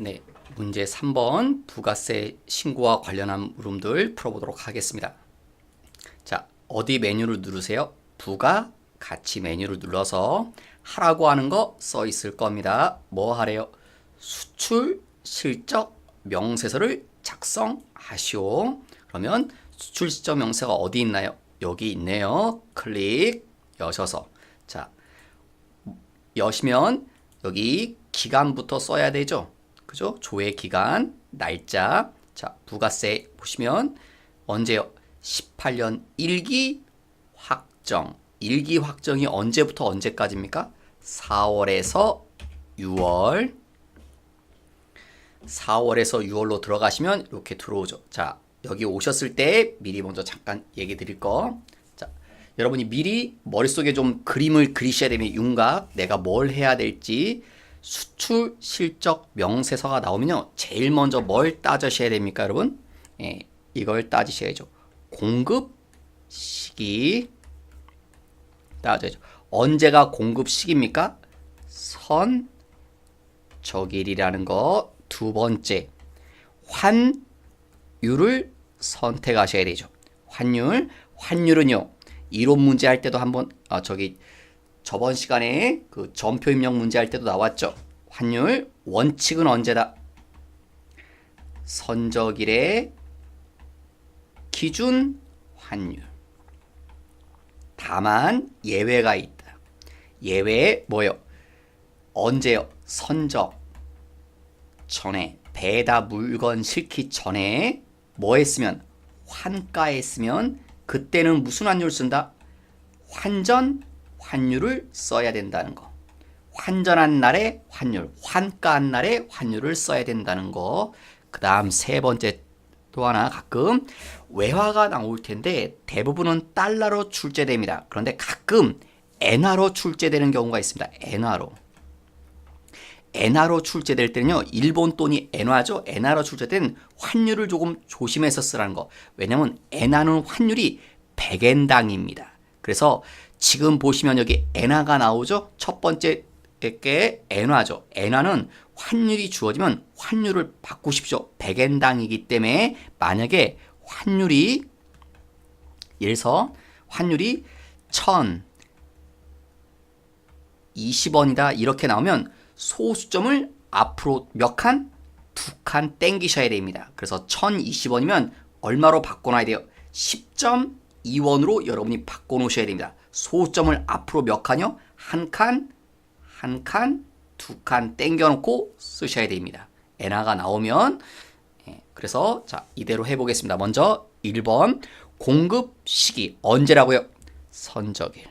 네, 문제 3번 부가세 신고와 관련한 물음들 풀어보도록 하겠습니다. 자, 어디 메뉴를 누르세요? 부가 같이 메뉴를 눌러서 하라고 하는 거 써 있을 겁니다. 뭐 하래요? 수출 실적 명세서를 작성하시오. 그러면 수출 실적 명세가 어디 있나요? 여기 있네요. 클릭 여셔서 자, 여시면 여기 기간부터 써야 되죠. 그죠? 조회 기간, 날짜. 자, 부가세 보시면 언제요? 18년 1기 확정. 1기 확정이 언제부터 언제까지입니까? 4월에서 6월. 4월에서 6월로 들어가시면 이렇게 들어오죠. 자, 여기 오셨을 때 미리 먼저 잠깐 얘기 드릴 거. 자, 여러분이 미리 머릿속에 좀 그림을 그리셔야 되면 윤곽, 내가 뭘 해야 될지 수출 실적 명세서가 나오면요. 제일 먼저 뭘 따지셔야 됩니까, 여러분? 예, 이걸 따지셔야죠. 공급 시기 따져야죠. 언제가 공급 시기입니까? 선적일이라는 거. 두 번째, 환율을 선택하셔야 되죠. 환율은요. 이론 문제 할 때도 한번 저번 시간에 그 전표 입력 문제 할 때도 나왔죠. 환율 원칙은 언제다? 선적일의 기준 환율. 다만 예외가 있다. 예외 뭐요? 언제요? 선적 전에 배다 물건 실기 전에 뭐 했으면 환가 했으면 그때는 무슨 환율 쓴다? 환율을 써야 된다는 거. 환전한 날에 환율, 환가한 날에 환율을 써야 된다는 거. 그 다음 세 번째 또 하나 가끔 외화가 나올 텐데 대부분은 달러로 출제됩니다. 그런데 가끔 엔화로 출제되는 경우가 있습니다. 엔화로 출제될 때는요. 일본 돈이 엔화죠. 엔화로 출제된 환율을 조금 조심해서 쓰라는 거. 왜냐면 엔화는 환율이 100엔당입니다. 그래서 지금 보시면 여기 엔화가 나오죠. 첫 번째 게 엔화죠. 엔화는 환율이 주어지면 환율을 바꾸십시오. 100엔당이기 때문에 만약에 환율이 예를 들어서 환율이 1020원이다 이렇게 나오면 소수점을 앞으로 몇 칸? 두 칸 땡기셔야 됩니다. 그래서 1020원이면 얼마로 바꿔놔야 돼요? 10.2원으로 여러분이 바꿔놓으셔야 됩니다. 소수점을 앞으로 몇 칸이요? 한 칸, 두 칸 땡겨놓고 쓰셔야 됩니다. 엔화가 나오면 그래서 자 이대로 해보겠습니다. 먼저 1번 공급 시기 언제라고요? 선적일.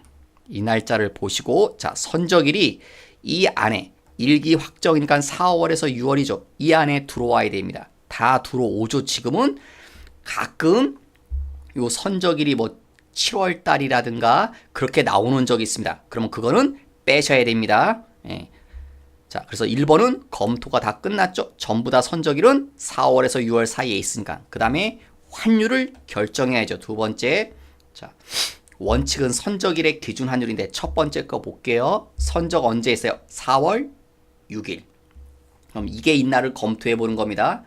이 날짜를 보시고 자 선적일이 이 안에 1기 확정이니까 4월에서 6월이죠. 이 안에 들어와야 됩니다. 다 들어오죠. 지금은 가끔 요 선적일이 뭐 7월 달이라든가 그렇게 나오는 적이 있습니다. 그러면 그거는 빼셔야 됩니다. 예. 자, 그래서 1번은 검토가 다 끝났죠. 전부 다 선적일은 4월에서 6월 사이에 있으니까. 그 다음에 환율을 결정해야죠. 두 번째. 자, 원칙은 선적일의 기준 환율인데 첫 번째 거 볼게요. 선적 언제 했어요? 4월 6일. 그럼 이게 있나를 검토해 보는 겁니다.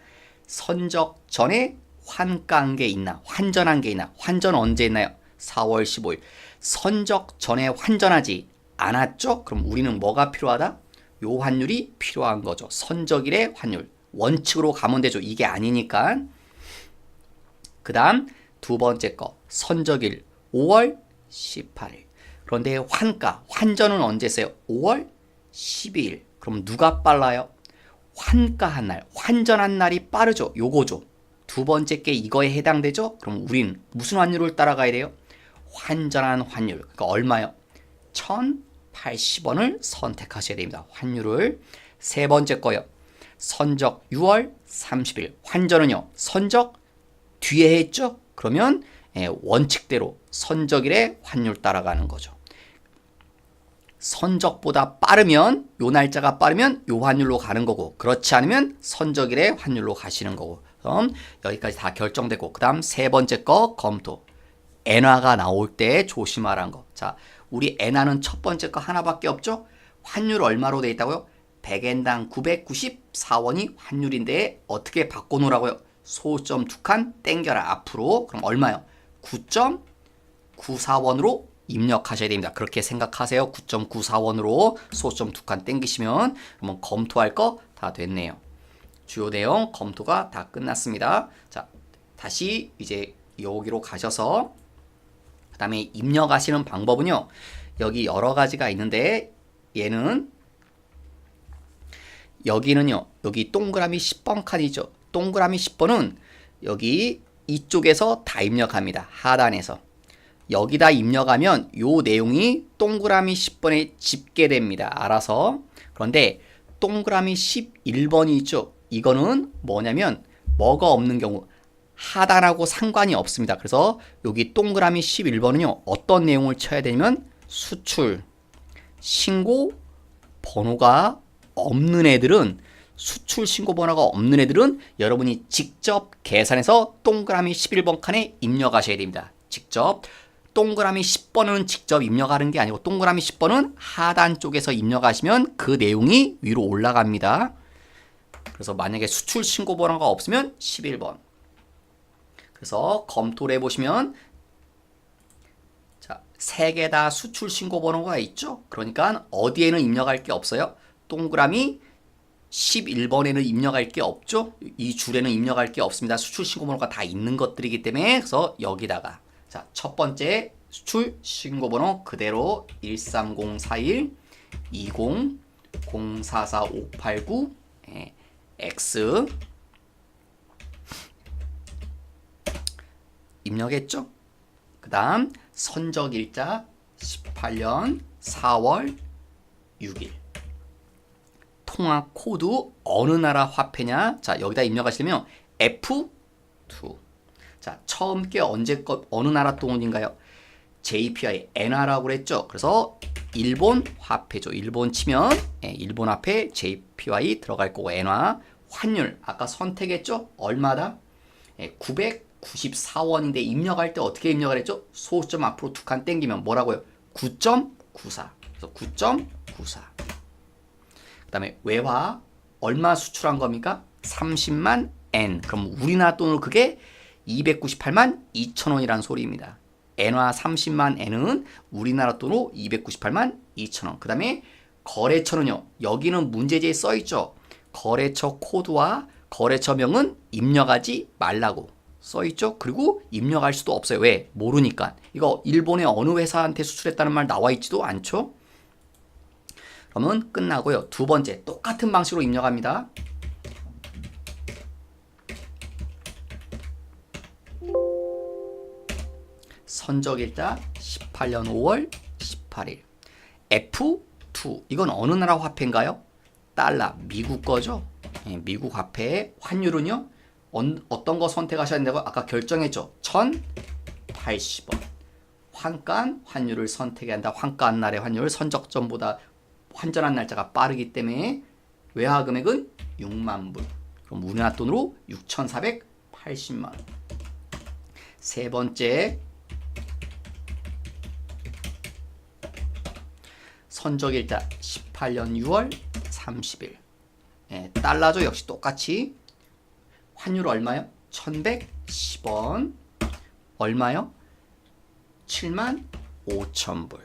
선적 전에 환가한 게 있나? 환전한 게 있나? 환전 언제 했나요? 4월 15일. 선적 전에 환전하지 않았죠? 그럼 우리는 뭐가 필요하다? 요 환율이 필요한 거죠. 선적일의 환율. 원칙으로 가면 되죠. 이게 아니니까. 그 다음 두 번째 거. 선적일 5월 18일. 그런데 환전은 언제 했어요? 5월 12일. 그럼 누가 빨라요? 환가한 날, 환전한 날이 빠르죠. 요거죠. 두 번째 게 이거에 해당되죠? 그럼 우린 무슨 환율을 따라가야 돼요? 환전한 환율. 그러니까 얼마요? 1080원을 선택하셔야 됩니다. 환율을. 세 번째 거요. 선적 6월 30일. 환전은요. 선적 뒤에 했죠? 그러면 원칙대로 선적일의 환율 따라가는 거죠. 선적보다 빠르면 요 날짜가 빠르면 요 환율로 가는 거고 그렇지 않으면 선적일의 환율로 가시는 거고 그럼 여기까지 다 결정되고 그 다음 세 번째 거 검토. 엔화가 나올 때 조심하라는 거. 자, 우리 엔화는 첫 번째 거 하나밖에 없죠? 환율 얼마로 돼 있다고요? 100엔당 994원이 환율인데 어떻게 바꿔놓으라고요? 소수점 2칸 땡겨라 앞으로. 그럼 얼마요? 9.94원으로 입력하셔야 됩니다. 그렇게 생각하세요. 9.94원으로 소수점 2칸 땡기시면 그러면 검토할 거 다 됐네요. 주요 내용 검토가 다 끝났습니다. 자, 다시 이제 여기로 가셔서 그 다음에 입력하시는 방법은요. 여기 여러 가지가 있는데 여기는요. 여기 동그라미 10번 칸이죠. 동그라미 10번은 여기 이쪽에서 다 입력합니다. 하단에서. 여기다 입력하면 요 내용이 동그라미 10번에 집계됩니다. 알아서. 그런데 동그라미 11번이 있죠. 이거는 뭐냐면 뭐가 없는 경우 하단하고 상관이 없습니다. 그래서 여기 동그라미 11번은요. 어떤 내용을 쳐야 되냐면 수출, 신고, 번호가 없는 애들은 수출 신고 번호가 없는 애들은 여러분이 직접 계산해서 동그라미 11번 칸에 입력하셔야 됩니다. 직접. 동그라미 10번은 직접 입력하는 게 아니고 동그라미 10번은 하단 쪽에서 입력하시면 그 내용이 위로 올라갑니다. 그래서 만약에 수출 신고 번호가 없으면 11번. 그래서 검토를 해보시면 자, 3개 다 수출 신고 번호가 있죠. 그러니까 어디에는 입력할 게 없어요. 동그라미 11번에는 입력할 게 없죠. 이 줄에는 입력할 게 없습니다. 수출 신고 번호가 다 있는 것들이기 때문에 그래서 여기다가 자, 첫 번째 수출 신고 번호 그대로 13041200444589 X 입력했죠? 그 다음 선적일자 18년 4월 6일 통화 코드 어느 나라 화폐냐? 자, 여기다 입력하시려면 F2 자, 처음 게 언제 것 어느 나라 돈인가요? JPY 엔화라고 그랬죠. 그래서 일본 화폐죠. 일본 치면 일본 화폐 JPY 들어갈 거고 엔화 환율 아까 선택했죠. 얼마다? 994원인데 입력할 때 어떻게 입력을 했죠? 소수점 앞으로 2칸 땡기면 뭐라고요? 9.94. 그래서 9.94. 그다음에 외화 얼마 수출한 겁니까? 30만 엔. 그럼 우리나라 돈으로 그게 298만 2천원이라는 소리입니다. 엔화 30만 엔은 우리나라 돈으로 298만 2천원. 그 다음에 거래처는요. 여기는 문제지에 써있죠. 거래처 코드와 거래처명은 입력하지 말라고 써있죠. 그리고 입력할 수도 없어요. 왜? 모르니까. 이거 일본의 어느 회사한테 수출했다는 말 나와있지도 않죠. 그러면 끝나고요. 두 번째 똑같은 방식으로 입력합니다. 선적일자 18년 5월 18일 F2 이건 어느 나라 화폐인가요? 달러 미국 거죠. 미국 화폐의 환율은요. 어떤 거 선택하셔야 된다고 아까 결정했죠. 1080원 환간 환율을 선택해야 한다. 환간 날의 환율 선적점보다 환전한 날짜가 빠르기 때문에 외화 금액은 6만 불 그럼 우리나라 돈으로 6,480만 원. 세 번째 선적일자 18년 6월 30일 달러죠. 역시 똑같이 환율 얼마요? 1110원 얼마요? 7만 5천 불.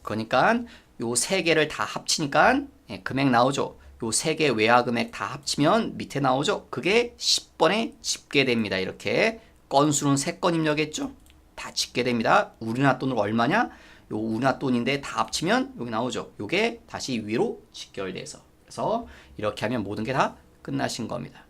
그러니까 요 세 개를 다 합치니까 금액 나오죠. 요 세 개 외화 금액 다 합치면 밑에 나오죠. 그게 10번에 집계됩니다. 이렇게 건수는 3건 입력했죠. 다 집계됩니다. 우리나라 돈으로 얼마냐? 요 우리나라 돈인데 다 합치면 여기 나오죠. 요게 다시 위로 직결돼서. 그래서 이렇게 하면 모든 게 다 끝나신 겁니다.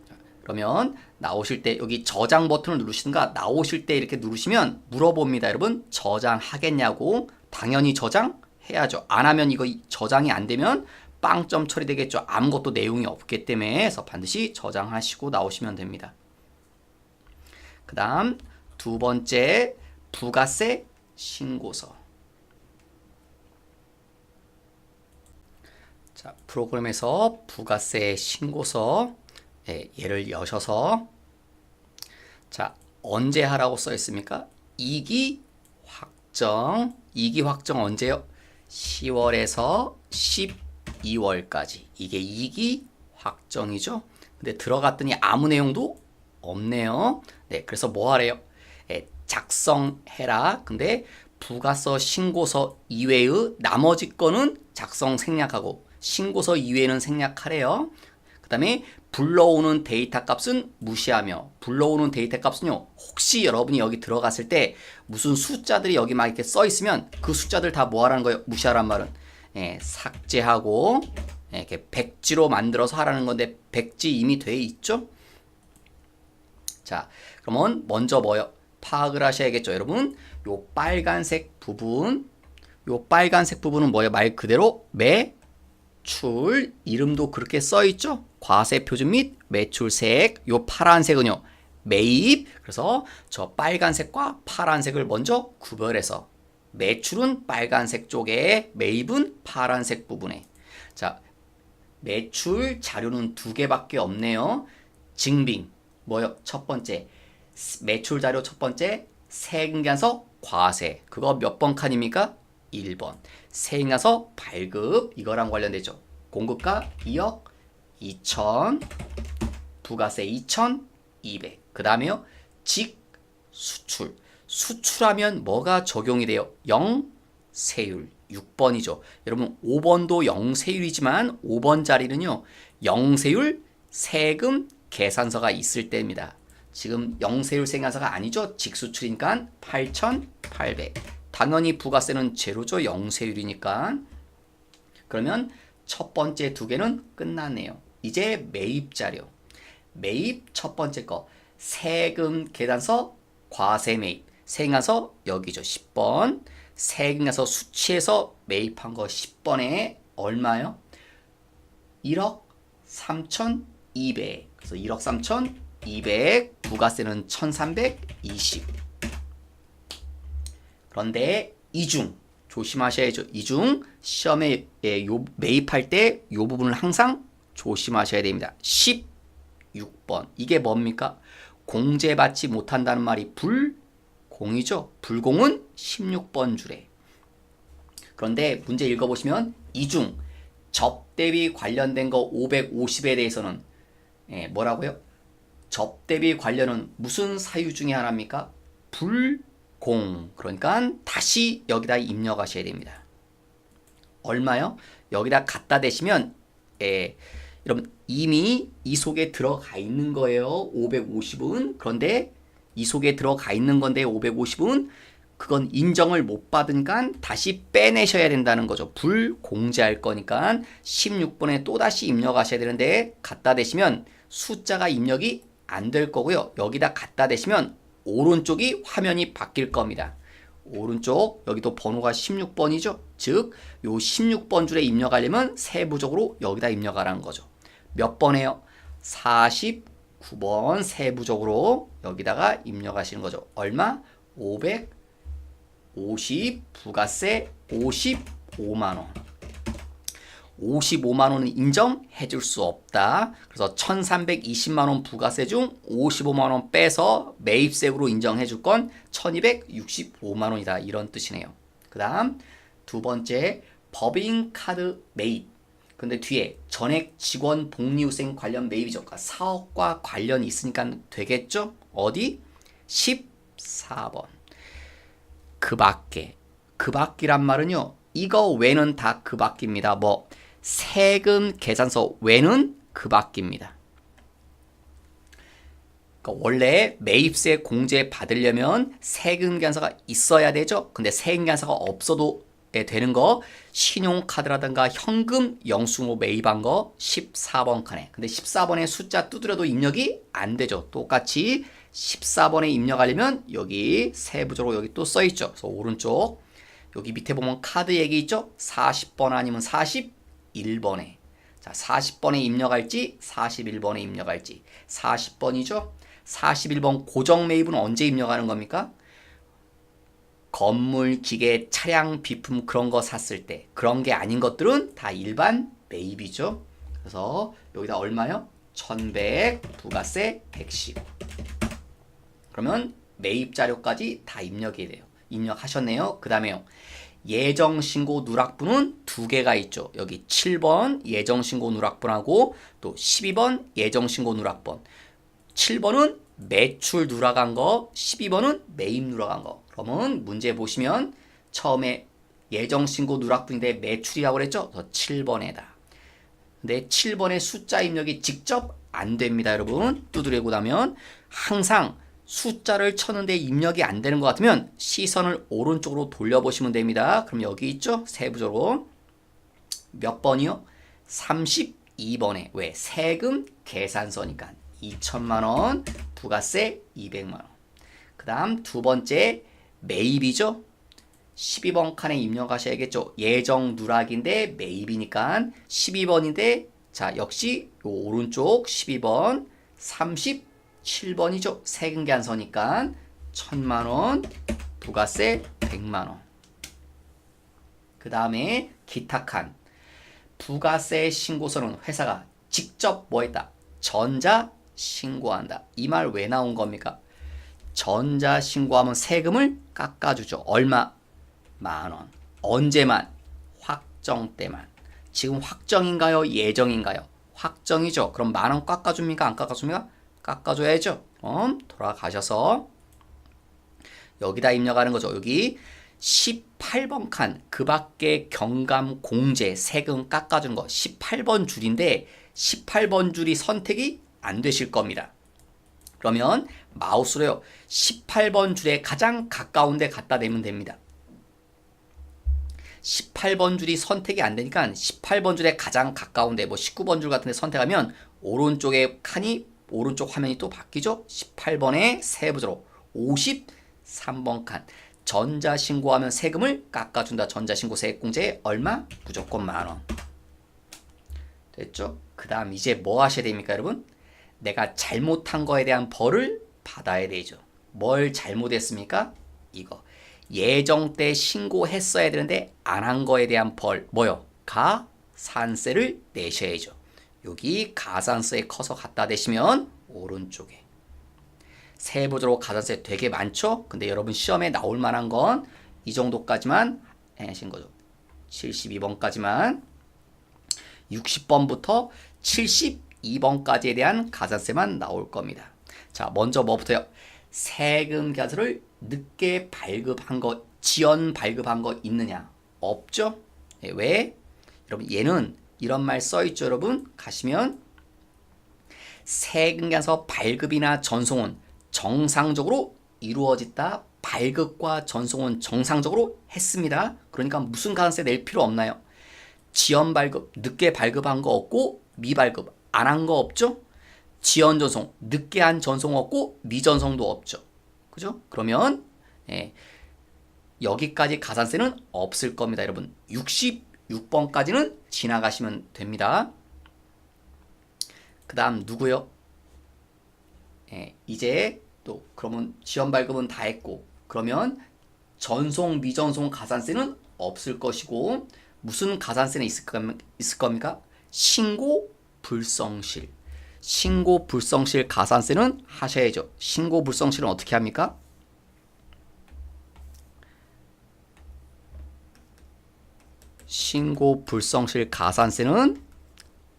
자, 그러면 나오실 때 여기 저장 버튼을 누르시든가 나오실 때 이렇게 누르시면 물어봅니다. 여러분 저장하겠냐고. 당연히 저장해야죠. 안 하면 이거 저장이 안 되면 빵점 처리되겠죠. 아무것도 내용이 없기 때문에 그래서 반드시 저장하시고 나오시면 됩니다. 그 다음 두 번째 부가세 신고서. 자, 프로그램에서 부가세 신고서 얘를 여셔서 자, 언제 하라고 써 있습니까? 2기 확정. 2기 확정 언제요? 10월에서 2월까지. 이게 2기 확정이죠. 근데 들어갔더니 아무 내용도 없네요. 네, 그래서 뭐 하래요? 네, 작성해라. 근데 부가서, 신고서 이외의 나머지 거는 작성 생략하고 신고서 이외에는 생략하래요. 그 다음에 불러오는 데이터 값은 무시하며, 불러오는 데이터 값은요, 혹시 여러분이 여기 들어갔을 때 무슨 숫자들이 여기 막 이렇게 써 있으면 그 숫자들 다 뭐 하라는 거예요? 무시하란 말은 삭제하고 이렇게 백지로 만들어서 하라는 건데 백지 이미 돼 있죠? 자, 그러면 먼저 뭐요? 파악을 하셔야겠죠, 여러분. 요 빨간색 부분, 요 빨간색 부분은 뭐예요? 말 그대로 매출, 이름도 그렇게 써 있죠? 과세 표준 및 매출색. 요 파란색은요, 매입. 그래서 저 빨간색과 파란색을 먼저 구별해서 매출은 빨간색 쪽에, 매입은 파란색 부분에. 자, 매출 자료는 두 개밖에 없네요. 증빙 뭐요? 첫 번째 매출 자료 첫 번째 세금계산서 과세, 그거 몇 번 칸입니까? 1번. 세금계산서 발급, 이거랑 관련되죠. 공급가 2억 2천, 부가세 2,200. 그 다음에요, 직수출. 수출하면 뭐가 적용이 돼요? 영세율. 6번이죠. 여러분 5번도 영세율이지만 5번 자리는요, 영세율 세금 계산서가 있을 때입니다. 지금 영세율 세금계산서가 아니죠. 직수출이니까 8,800. 당연히 부가세는 제로죠. 영세율이니까. 그러면 첫 번째 두 개는 끝났네요. 이제 매입 자료. 매입 첫 번째 거 세금 계산서 과세 매입. 세금계산서 여기죠. 10번. 세금계산서 수치에서 매입한 거 10번에 얼마요? 1억 3,200. 그래서 1억 3,200. 부가세는 1,320. 그런데 이중 조심하셔야죠. 이중 시험에 매입할 때 이 부분을 항상 조심하셔야 됩니다. 16번. 이게 뭡니까? 공제받지 못한다는 말이 불공이죠. 불공은 16번 줄에. 그런데 문제 읽어보시면 이중 접대비 관련된 거 550에 대해서는 뭐라고요? 접대비 관련은 무슨 사유 중에 하나입니까? 불공. 그러니까 다시 여기다 입력하셔야 됩니다. 얼마요? 여기다 갖다 대시면 여러분 이미 이 속에 들어가 있는 거예요. 550은. 그런데 이 속에 들어가 있는 건데 550은 그건 인정을 못 받으니까 다시 빼내셔야 된다는 거죠. 불공제할 거니까 16번에 또다시 입력하셔야 되는데 갖다 대시면 숫자가 입력이 안 될 거고요. 여기다 갖다 대시면 오른쪽이 화면이 바뀔 겁니다. 오른쪽 여기도 번호가 16번이죠. 즉 요 16번 줄에 입력하려면 세부적으로 여기다 입력하라는 거죠. 몇 번이에요? 49번 세부적으로 여기다가 입력하시는 거죠. 얼마? 550 부가세 55만원. 55만원은 인정해 줄 수 없다. 그래서 1320만원 부가세 중 55만원 빼서 매입세로 인정해 줄 건 1265만원이다. 이런 뜻이네요. 그 다음 두 번째 법인카드 매입. 근데 뒤에 전액 직원 복리후생 관련 매입이죠. 그러니까 사업과 관련이 있으니까 되겠죠? 어디? 14번. 그 밖이란 말은요, 이거 외는 다 그 밖입니다. 뭐 세금 계산서 외는 그 밖입니다. 그러니까 원래 매입세 공제 받으려면 세금 계산서가 있어야 되죠. 근데 세금 계산서가 없어도 되는 거, 신용카드라든가 현금 영수증으로 매입한 거 14번 칸에. 근데 14번에 숫자 두드려도 입력이 안 되죠. 똑같이 14번에 입력하려면 여기 세부적으로 여기 또 써 있죠. 그래서 오른쪽 여기 밑에 보면 카드 얘기 있죠. 40번 아니면 41번에. 자, 40번에 입력할지 41번에 입력할지. 40번이죠. 41번 고정 매입은 언제 입력하는 겁니까? 건물, 기계, 차량, 비품 그런 거 샀을 때. 그런 게 아닌 것들은 다 일반 매입이죠. 그래서 여기다 얼마요? 1100 부가세 110. 그러면 매입 자료까지 다 입력이 돼요. 입력하셨네요. 그 다음에요. 예정신고 누락부는 두 개가 있죠. 여기 7번 예정신고 누락번하고 또 12번 예정신고 누락번. 7번은 매출 누락한 거, 12번은 매입 누락한 거. 그러면 문제 보시면 처음에 예정신고 누락분인데 매출이라고 그랬죠? 그래서 7번에다. 근데 7번의 숫자 입력이 직접 안 됩니다, 여러분. 두드리고 나면 항상 숫자를 쳤는데 입력이 안 되는 것 같으면 시선을 오른쪽으로 돌려보시면 됩니다. 그럼 여기 있죠? 세부적으로. 몇 번이요? 32번에. 왜? 세금 계산서니까. 2천만 원, 부가세 200만 원. 그 다음 두 번째 매입이죠. 12번 칸에 입력하셔야겠죠. 예정 누락인데 매입이니까 12번인데 자 역시 요 오른쪽 12번 37번이죠. 세금 계산서니까 1000만 원, 부가세 100만 원. 그 다음에 기타 칸. 부가세 신고서는 회사가 직접 뭐 했다? 전자 신고한다. 이 말 왜 나온 겁니까? 전자 신고하면 세금을 깎아주죠. 얼마? 10,000원. 언제만? 확정 때만. 지금 확정인가요? 예정인가요? 확정이죠. 그럼 10,000원 깎아줍니까? 안 깎아줍니까? 깎아줘야죠. 그럼 돌아가셔서 여기다 입력하는 거죠. 여기 18번 칸 그 밖에 경감 공제 세금 깎아주는 거 18번 줄인데 18번 줄이 선택이 안 되실 겁니다. 그러면 마우스로요 18번 줄에 가장 가까운 데 갖다 대면 됩니다. 18번 줄이 선택이 안 되니까 18번 줄에 가장 가까운데 뭐 19번 줄 같은 데 선택하면 오른쪽에 칸이 오른쪽 화면이 또 바뀌죠. 18번에 세부적으로 53번 칸 전자신고하면 세금을 깎아준다. 전자신고 세액공제 얼마? 무조건 10,000원. 됐죠? 그 다음 이제 뭐 하셔야 됩니까 여러분? 내가 잘못한 거에 대한 벌을 받아야 되죠. 뭘 잘못했습니까? 이거 예정 때 신고했어야 되는데 안 한 거에 대한 벌 뭐요? 가산세를 내셔야죠. 여기 가산세에 커서 갖다 대시면 오른쪽에 세부적으로 가산세 되게 많죠? 근데 여러분 시험에 나올 만한 건 이 정도까지만 하신 거죠. 72번까지만 60번부터 72번까지에 대한 가산세만 나올 겁니다. 자, 먼저 뭐부터요? 세금 계산서를 늦게 발급한 거, 지연 발급한 거 있느냐? 없죠? 네, 왜? 여러분 얘는 이런 말 써있죠 여러분? 가시면 세금 계산서 발급이나 전송은 정상적으로 이루어졌다. 발급과 전송은 정상적으로 했습니다. 그러니까 무슨 가산세 낼 필요 없나요? 지연 발급, 늦게 발급한 거 없고 미발급 안 한 거 없죠? 지연 전송, 늦게 한 전송 없고 미전송도 없죠. 그죠? 그러면 여기까지 가산세는 없을 겁니다. 여러분 66번까지는 지나가시면 됩니다. 그 다음 누구요? 이제 또 그러면 지연 발급은 다 했고 그러면 전송 미전송 가산세는 없을 것이고 무슨 가산세는 있을 겁니까? 신고 불성실. 신고 불성실 가산세는 하셔야죠. 신고 불성실은 어떻게 합니까? 신고 불성실 가산세는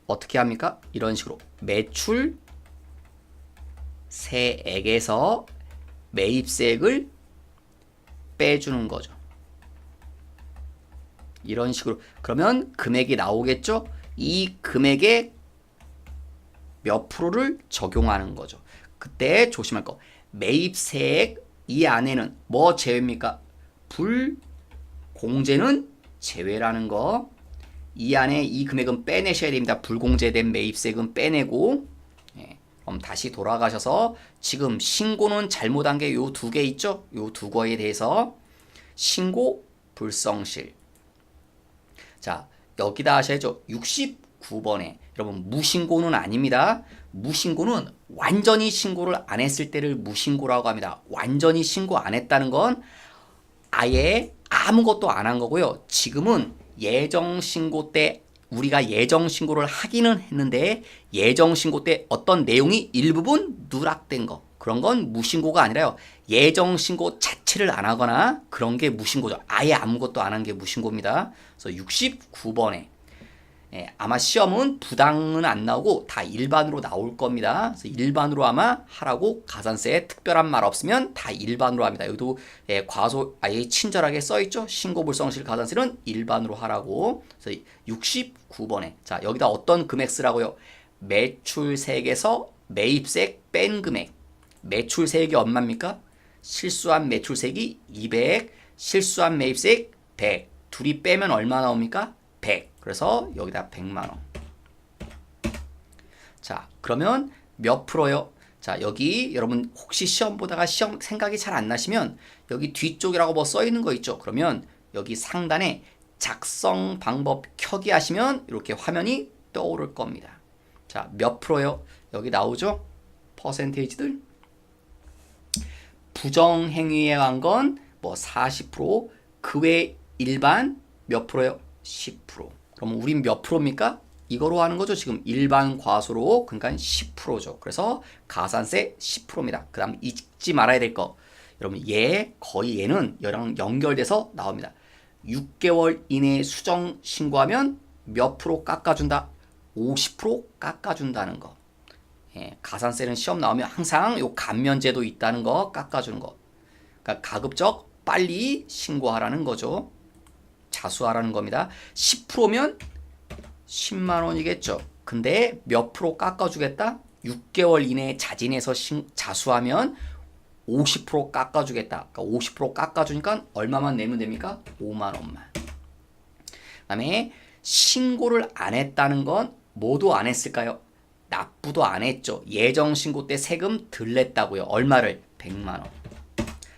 어떻게 합니까? 이런 식으로 매출 세액에서 매입세액을 빼주는 거죠. 이런 식으로 그러면 금액이 나오겠죠? 이 금액에 몇 프로를 적용하는 거죠. 그때 조심할 거 매입세액 이 안에는 뭐 제외입니까? 불공제는 제외라는 거. 이 안에 이 금액은 빼내셔야 됩니다. 불공제된 매입세액은 빼내고 그럼 다시 돌아가셔서 지금 신고는 잘못한 게 요 두 개 있죠? 요 두 거에 대해서 신고 불성실. 자, 여기다 하셔야죠. 69번에 여러분 무신고는 아닙니다. 무신고는 완전히 신고를 안 했을 때를 무신고라고 합니다. 완전히 신고 안 했다는 건 아예 아무것도 안 한 거고요. 지금은 예정신고 때 우리가 예정신고를 하기는 했는데 예정신고 때 어떤 내용이 일부분 누락된 거 그런 건 무신고가 아니라요. 예정 신고 자체를 안 하거나 그런 게 무신고죠. 아예 아무것도 안 한 게 무신고입니다. 그래서 69번에 아마 시험은 부당은 안 나오고 다 일반으로 나올 겁니다. 그래서 일반으로 아마 하라고 가산세에 특별한 말 없으면 다 일반으로 합니다. 여기도 과소 아예 친절하게 써있죠. 신고불성실 가산세는 일반으로 하라고. 그래서 69번에 자 여기다 어떤 금액 쓰라고요? 매출세액에서 매입세액 뺀 금액. 매출세액이 얼마입니까? 실수한 매출세액이 200, 실수한 매입세액 100. 둘이 빼면 얼마 나옵니까? 100. 그래서 여기다 100만 원. 자, 그러면 몇 프로요? 자, 여기 여러분 혹시 시험 보다가 시험 생각이 잘 안 나시면 여기 뒤쪽이라고 뭐 써 있는 거 있죠? 그러면 여기 상단에 작성 방법 켜기 하시면 이렇게 화면이 떠오를 겁니다. 자, 몇 프로요? 여기 나오죠? 퍼센테이지들. 부정행위에 한 건 뭐 40%, 그 외 일반 몇 프로요? 10%. 그러면 우린 몇 프로입니까? 이거로 하는 거죠. 지금 일반 과소로 그러니까 10%죠. 그래서 가산세 10%입니다. 그 다음 잊지 말아야 될 거. 여러분 거의 얘는 얘랑 연결돼서 나옵니다. 6개월 이내에 수정 신고하면 몇 프로 깎아준다? 50% 깎아준다는 거. 가산세는 시험 나오면 항상 요 감면제도 있다는 거 깎아주는 거. 그러니까 가급적 빨리 신고하라는 거죠. 자수하라는 겁니다. 10%면 10만 원이겠죠. 근데 몇 프로 깎아주겠다? 6개월 이내에 자진해서 자수하면 50% 깎아주겠다. 그러니까 50% 깎아주니까 얼마만 내면 됩니까? 5만 원만. 그 다음에 신고를 안 했다는 건 뭐도 안 했을까요? 납부도 안 했죠. 예정 신고 때 세금 덜 냈다고요. 얼마를? 100만 원.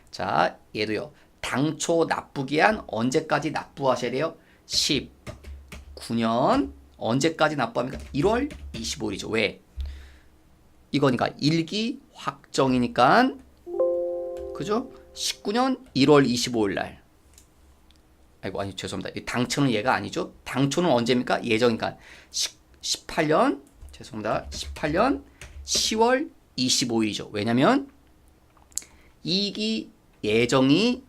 자, 얘도요. 당초 납부기한 언제까지 납부하셔야 돼요? 19년 언제까지 납부합니까? 1월 25일이죠. 왜? 이거니까 일기 확정이니까 그죠? 19년 1월 25일 날. 아이고 아니 죄송합니다. 당초는 얘가 아니죠. 당초는 언제입니까? 예정이니까 18년 죄송합니다. 18년 10월 25일이죠. 왜냐면 이기 예정이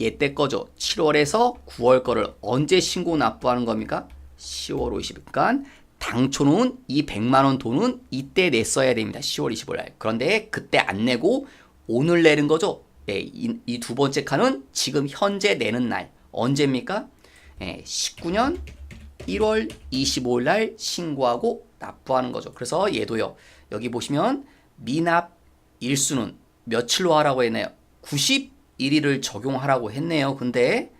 얘때 거죠. 7월에서 9월 거를 언제 신고 납부하는 겁니까? 10월 50일. 그러니까 당초는 이 100만 원 돈은 이때 냈어야 됩니다. 10월 25일 날. 그런데 그때 안 내고 오늘 내는 거죠. 이 두 번째 칸은 지금 현재 내는 날. 언제입니까? 19년 1월 25일 날 신고하고 납부하는 거죠. 그래서 얘도요. 여기 보시면 미납 일수는 며칠로 하라고 했나요? 91일을 적용하라고 했네요. 근데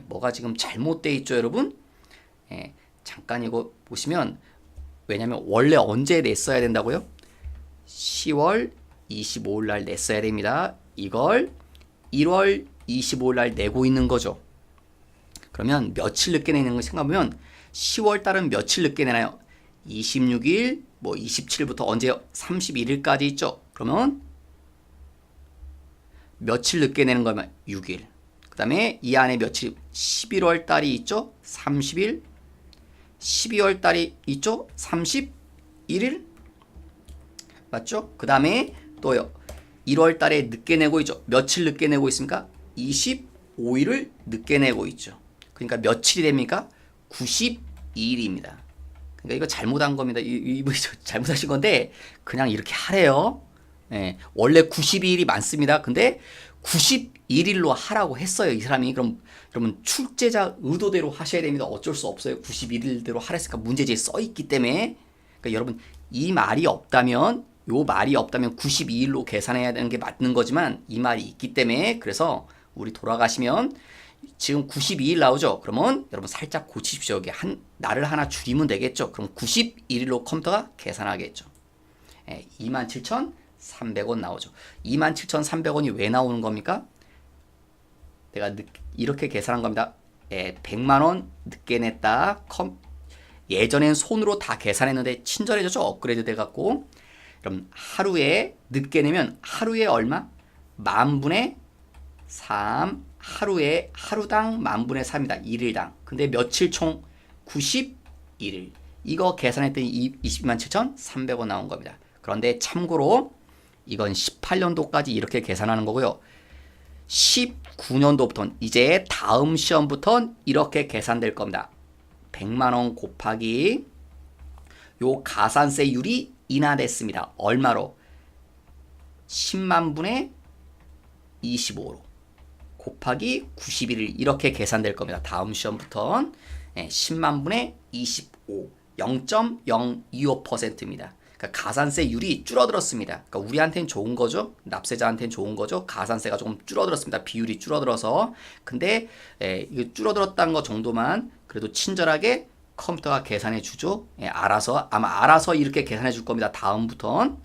뭐가 지금 잘못돼 있죠, 여러분? 잠깐 이거 보시면 왜냐면 원래 언제 냈어야 된다고요? 10월 25일 날 냈어야 됩니다. 이걸 1월 25일 날 내고 있는 거죠. 그러면 며칠 늦게 내는 거 생각하면 10월 달은 며칠 늦게 내나요? 26일, 뭐 27일부터 언제요? 31일까지 있죠. 그러면 며칠 늦게 내는 거면 6일. 그 다음에 이 안에 며칠 11월 달이 있죠. 30일. 12월 달이 있죠. 31일. 맞죠? 그 다음에 또요. 1월 달에 늦게 내고 있죠. 며칠 늦게 내고 있습니까? 25일을 늦게 내고 있죠. 그러니까 며칠이 됩니까? 92일입니다. 그러니까 이거 잘못한 겁니다. 이거 잘못하신 건데 그냥 이렇게 하래요. 원래 92일이 많습니다. 근데 91일로 하라고 했어요. 이 사람이. 그럼 여러분 출제자 의도대로 하셔야 됩니다. 어쩔 수 없어요. 91일대로 하랬으니까 문제지에 써 있기 때문에. 그러니까 여러분 이 말이 없다면 92일로 계산해야 되는 게 맞는 거지만 이 말이 있기 때문에 그래서 우리 돌아가시면 지금 92일 나오죠. 그러면 여러분 살짝 고치십시오. 여기 날을 하나 줄이면 되겠죠. 그럼 91일로 컴퓨터가 계산하겠죠. 27,300원 나오죠. 27,300원이 왜 나오는 겁니까? 내가 이렇게 계산한 겁니다. 100만원 늦게 냈다. 예전엔 손으로 다 계산했는데 친절해졌죠. 업그레이드 돼갖고. 그럼 하루에 늦게 내면 하루에 얼마? 10,000분의 3. 하루당 10,000분의 3이다. 1일당. 근데 며칠 총 91일. 이거 계산했더니 207,300원 나온 겁니다. 그런데 참고로 이건 18년도까지 이렇게 계산하는 거고요. 19년도부터는 이제 다음 시험부터는 이렇게 계산될 겁니다. 100만 원 곱하기 요 가산세율이 인하됐습니다. 얼마로? 10만 분의 25로 곱하기 91을 이렇게 계산될 겁니다. 다음 시험부터는 10만 분의 25, 0.025%입니다. 그러니까 가산세율이 줄어들었습니다. 그러니까 우리한테는 좋은 거죠. 납세자한테는 좋은 거죠. 가산세가 조금 줄어들었습니다. 비율이 줄어들어서. 근데 이거 줄어들었다는 거 정도만 그래도 친절하게 컴퓨터가 계산해 주죠. 알아서 이렇게 계산해 줄 겁니다. 다음부턴.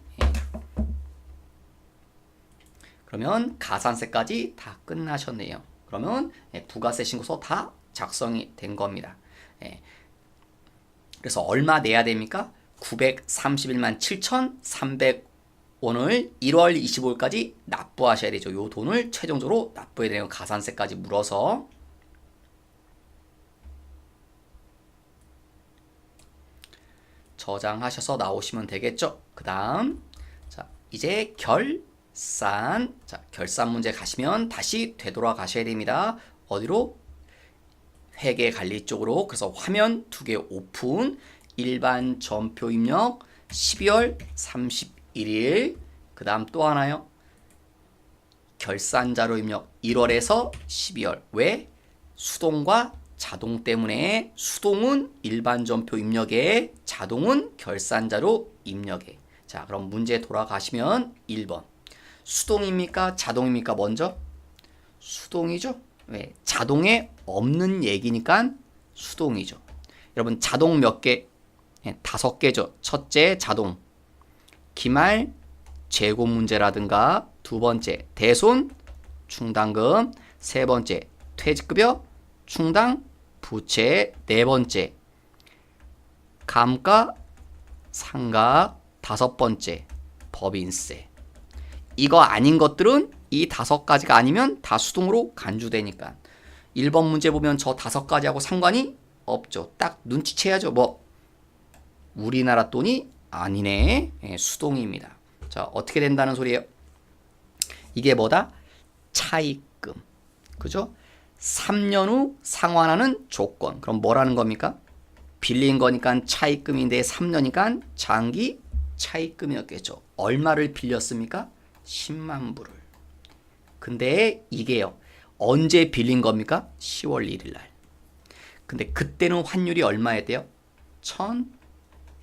그러면 가산세까지 다 끝나셨네요. 그러면 부가세 신고서 다 작성이 된 겁니다. 그래서 얼마 내야 됩니까? 931만 7,300원을 1월 25일까지 납부하셔야 되죠. 요 돈을 최종적으로 납부해야 되는 가산세까지 물어서. 저장하셔서 나오시면 되겠죠. 그 다음 자 이제 결산. 자 결산 문제 가시면 다시 되돌아가셔야 됩니다. 어디로? 회계 관리 쪽으로. 그래서 화면 2개 오픈. 일반 전표 입력 12월 31일. 그 다음 또 하나요. 결산 자료 입력 1월에서 12월. 왜? 수동과 자동 때문에 수동은 일반 전표 입력에, 자동은 결산 자료 입력에. 자, 그럼 문제 돌아가시면 1번. 수동입니까? 자동입니까? 먼저 수동이죠. 왜? 자동에 없는 얘기니까 수동이죠. 여러분 자동 몇 개? 5개죠. 첫째 자동 기말 재고 문제라든가, 두 번째 대손 충당금, 세 번째 퇴직급여 충당 부채, 네 번째 감가 상각, 다섯 번째 법인세. 이거 아닌 것들은 이 5가지가 아니면 다 수동으로 간주되니까 1번 문제 보면 저 5가지하고 상관이 없죠. 딱 눈치채야죠. 뭐 우리나라 돈이 아니네. 수동입니다. 자, 어떻게 된다는 소리예요? 이게 뭐다? 차입금. 그죠? 3년 후 상환하는 조건. 그럼 뭐라는 겁니까? 빌린 거니까 차입금인데 3년이니까 장기 차입금이었겠죠. 얼마를 빌렸습니까? 10만 불을. 근데 이게요. 언제 빌린 겁니까? 10월 1일 날. 근데 그때는 환율이 얼마였대요?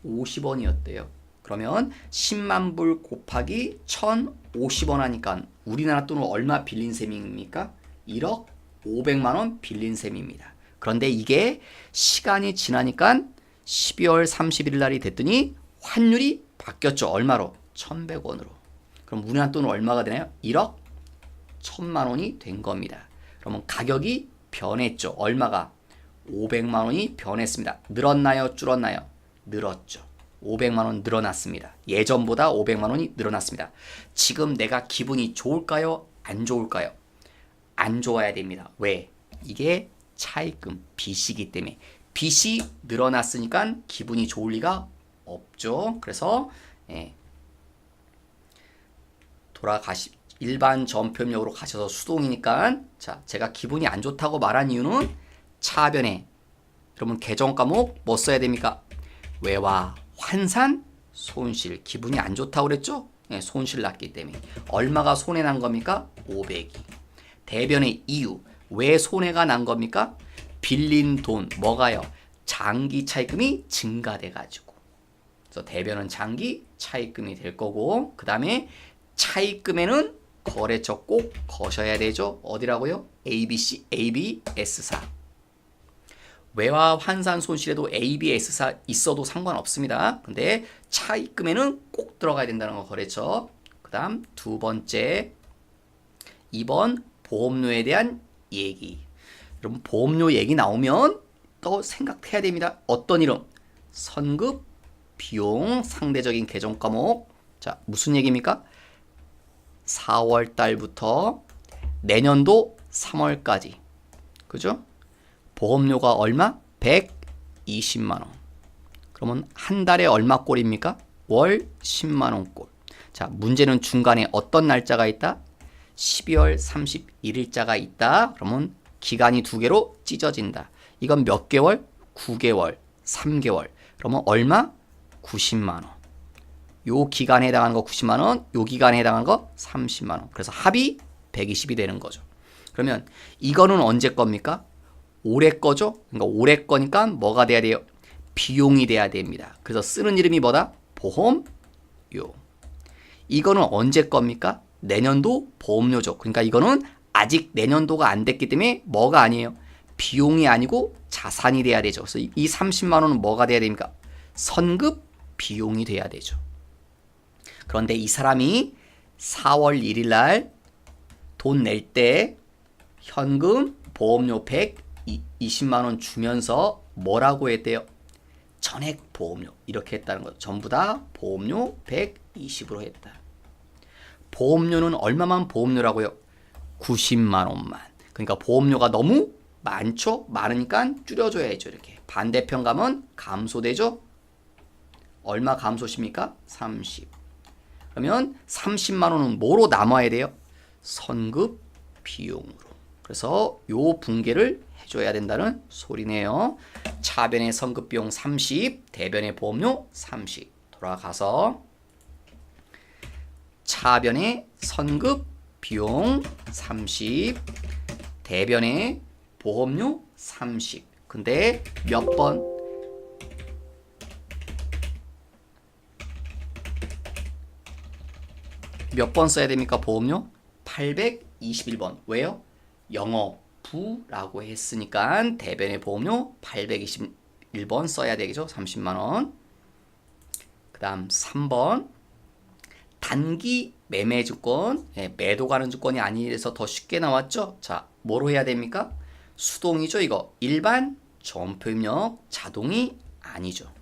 1,050원이었대요. 그러면 10만 불 곱하기 1,050원 하니까 우리나라 돈으로 얼마 빌린 셈입니까? 1억 500만 원 빌린 셈입니다. 그런데 이게 시간이 지나니까 12월 31일 날이 됐더니 환율이 바뀌었죠. 얼마로? 1,100원으로. 그럼 우리나라 돈은 얼마가 되나요? 1억 1,000만 원이 된 겁니다. 그러면 가격이 변했죠. 얼마가? 500만 원이 변했습니다. 늘었나요? 줄었나요? 늘었죠. 500만 원 늘어났습니다. 예전보다 500만 원이 늘어났습니다. 지금 내가 기분이 좋을까요? 안 좋을까요? 안 좋아야 됩니다. 왜? 이게 차입금, 빚이기 때문에. 빚이 늘어났으니까 기분이 좋을 리가 없죠. 그래서 일반 전표입력으로 가셔서 수동이니까, 자, 제가 기분이 안 좋다고 말한 이유는 차변에 여러분 계정 과목 뭐 써야 됩니까? 외화, 환산, 손실. 기분이 안 좋다고 그랬죠? 손실 났기 때문에. 얼마가 손해 난 겁니까? 500이. 대변의 이유. 왜 손해가 난 겁니까? 빌린 돈, 뭐가요? 장기 차입금이 증가돼 가지고. 그래서 대변은 장기 차입금이 될 거고, 그 다음에 차입금에는 거래처 꼭 거셔야 되죠. 어디라고요? ABC, ABS사. 외화 환산 손실에도 ABS사 있어도 상관없습니다. 근데 차입금에는 꼭 들어가야 된다는 거, 거래처. 그 다음 두 번째 2번 보험료에 대한 얘기. 여러분 보험료 얘기 나오면 또 생각해야 됩니다. 어떤 이름? 선급 비용 상대적인 계정 과목. 자, 무슨 얘기입니까? 4월 달부터 내년도 3월까지. 그죠? 보험료가 얼마? 120만 원. 그러면 한 달에 얼마 꼴입니까? 월 10만 원 꼴. 자, 문제는 중간에 어떤 날짜가 있다? 12월 31일자가 있다. 그러면 기간이 두 개로 찢어진다. 이건 몇 개월? 9개월, 3개월. 그러면 얼마? 90만 원. 요 기간에 해당하는 거 90만 원, 요 기간에 해당하는 거 30만 원. 그래서 합이 120이 되는 거죠. 그러면 이거는 언제 겁니까? 올해 거죠? 그러니까 올해 거니까 뭐가 돼야 돼요? 비용이 돼야 됩니다. 그래서 쓰는 이름이 뭐다? 보험료. 이거는 언제 겁니까? 내년도 보험료죠. 그러니까 이거는 아직 내년도가 안 됐기 때문에 뭐가 아니에요? 비용이 아니고 자산이 돼야 되죠. 그래서 이 30만 원은 뭐가 돼야 됩니까? 선급 비용이 돼야 되죠. 그런데 이 사람이 4월 1일 날 돈 낼 때 현금 보험료 120만 원 주면서 뭐라고 했대요? 전액 보험료 이렇게 했다는 거죠. 전부 다 보험료 120으로 했다. 보험료는 얼마만 보험료라고요? 90만 원만. 그러니까 보험료가 너무 많죠? 많으니까 줄여줘야죠. 이렇게. 반대편 가면 감소되죠? 얼마 감소십니까? 30. 그러면 30만 원은 뭐로 남아야 돼요? 선급 비용으로. 그래서 요 분계를 해줘야 된다는 소리네요. 차변의 선급 비용 30, 대변의 보험료 30. 돌아가서 차변의 선급 비용 30, 대변의 보험료 30. 근데 몇 번? 몇 번 써야 됩니까? 보험료? 821번. 왜요? 영업부라고 했으니까 대변의 보험료 821번 써야 되겠죠? 30만 원. 그 다음 3번. 단기 매매 주권. 매도 가는 주권이 아니라서 더 쉽게 나왔죠? 자, 뭐로 해야 됩니까? 수동이죠, 이거. 일반 점표입력 자동이 아니죠.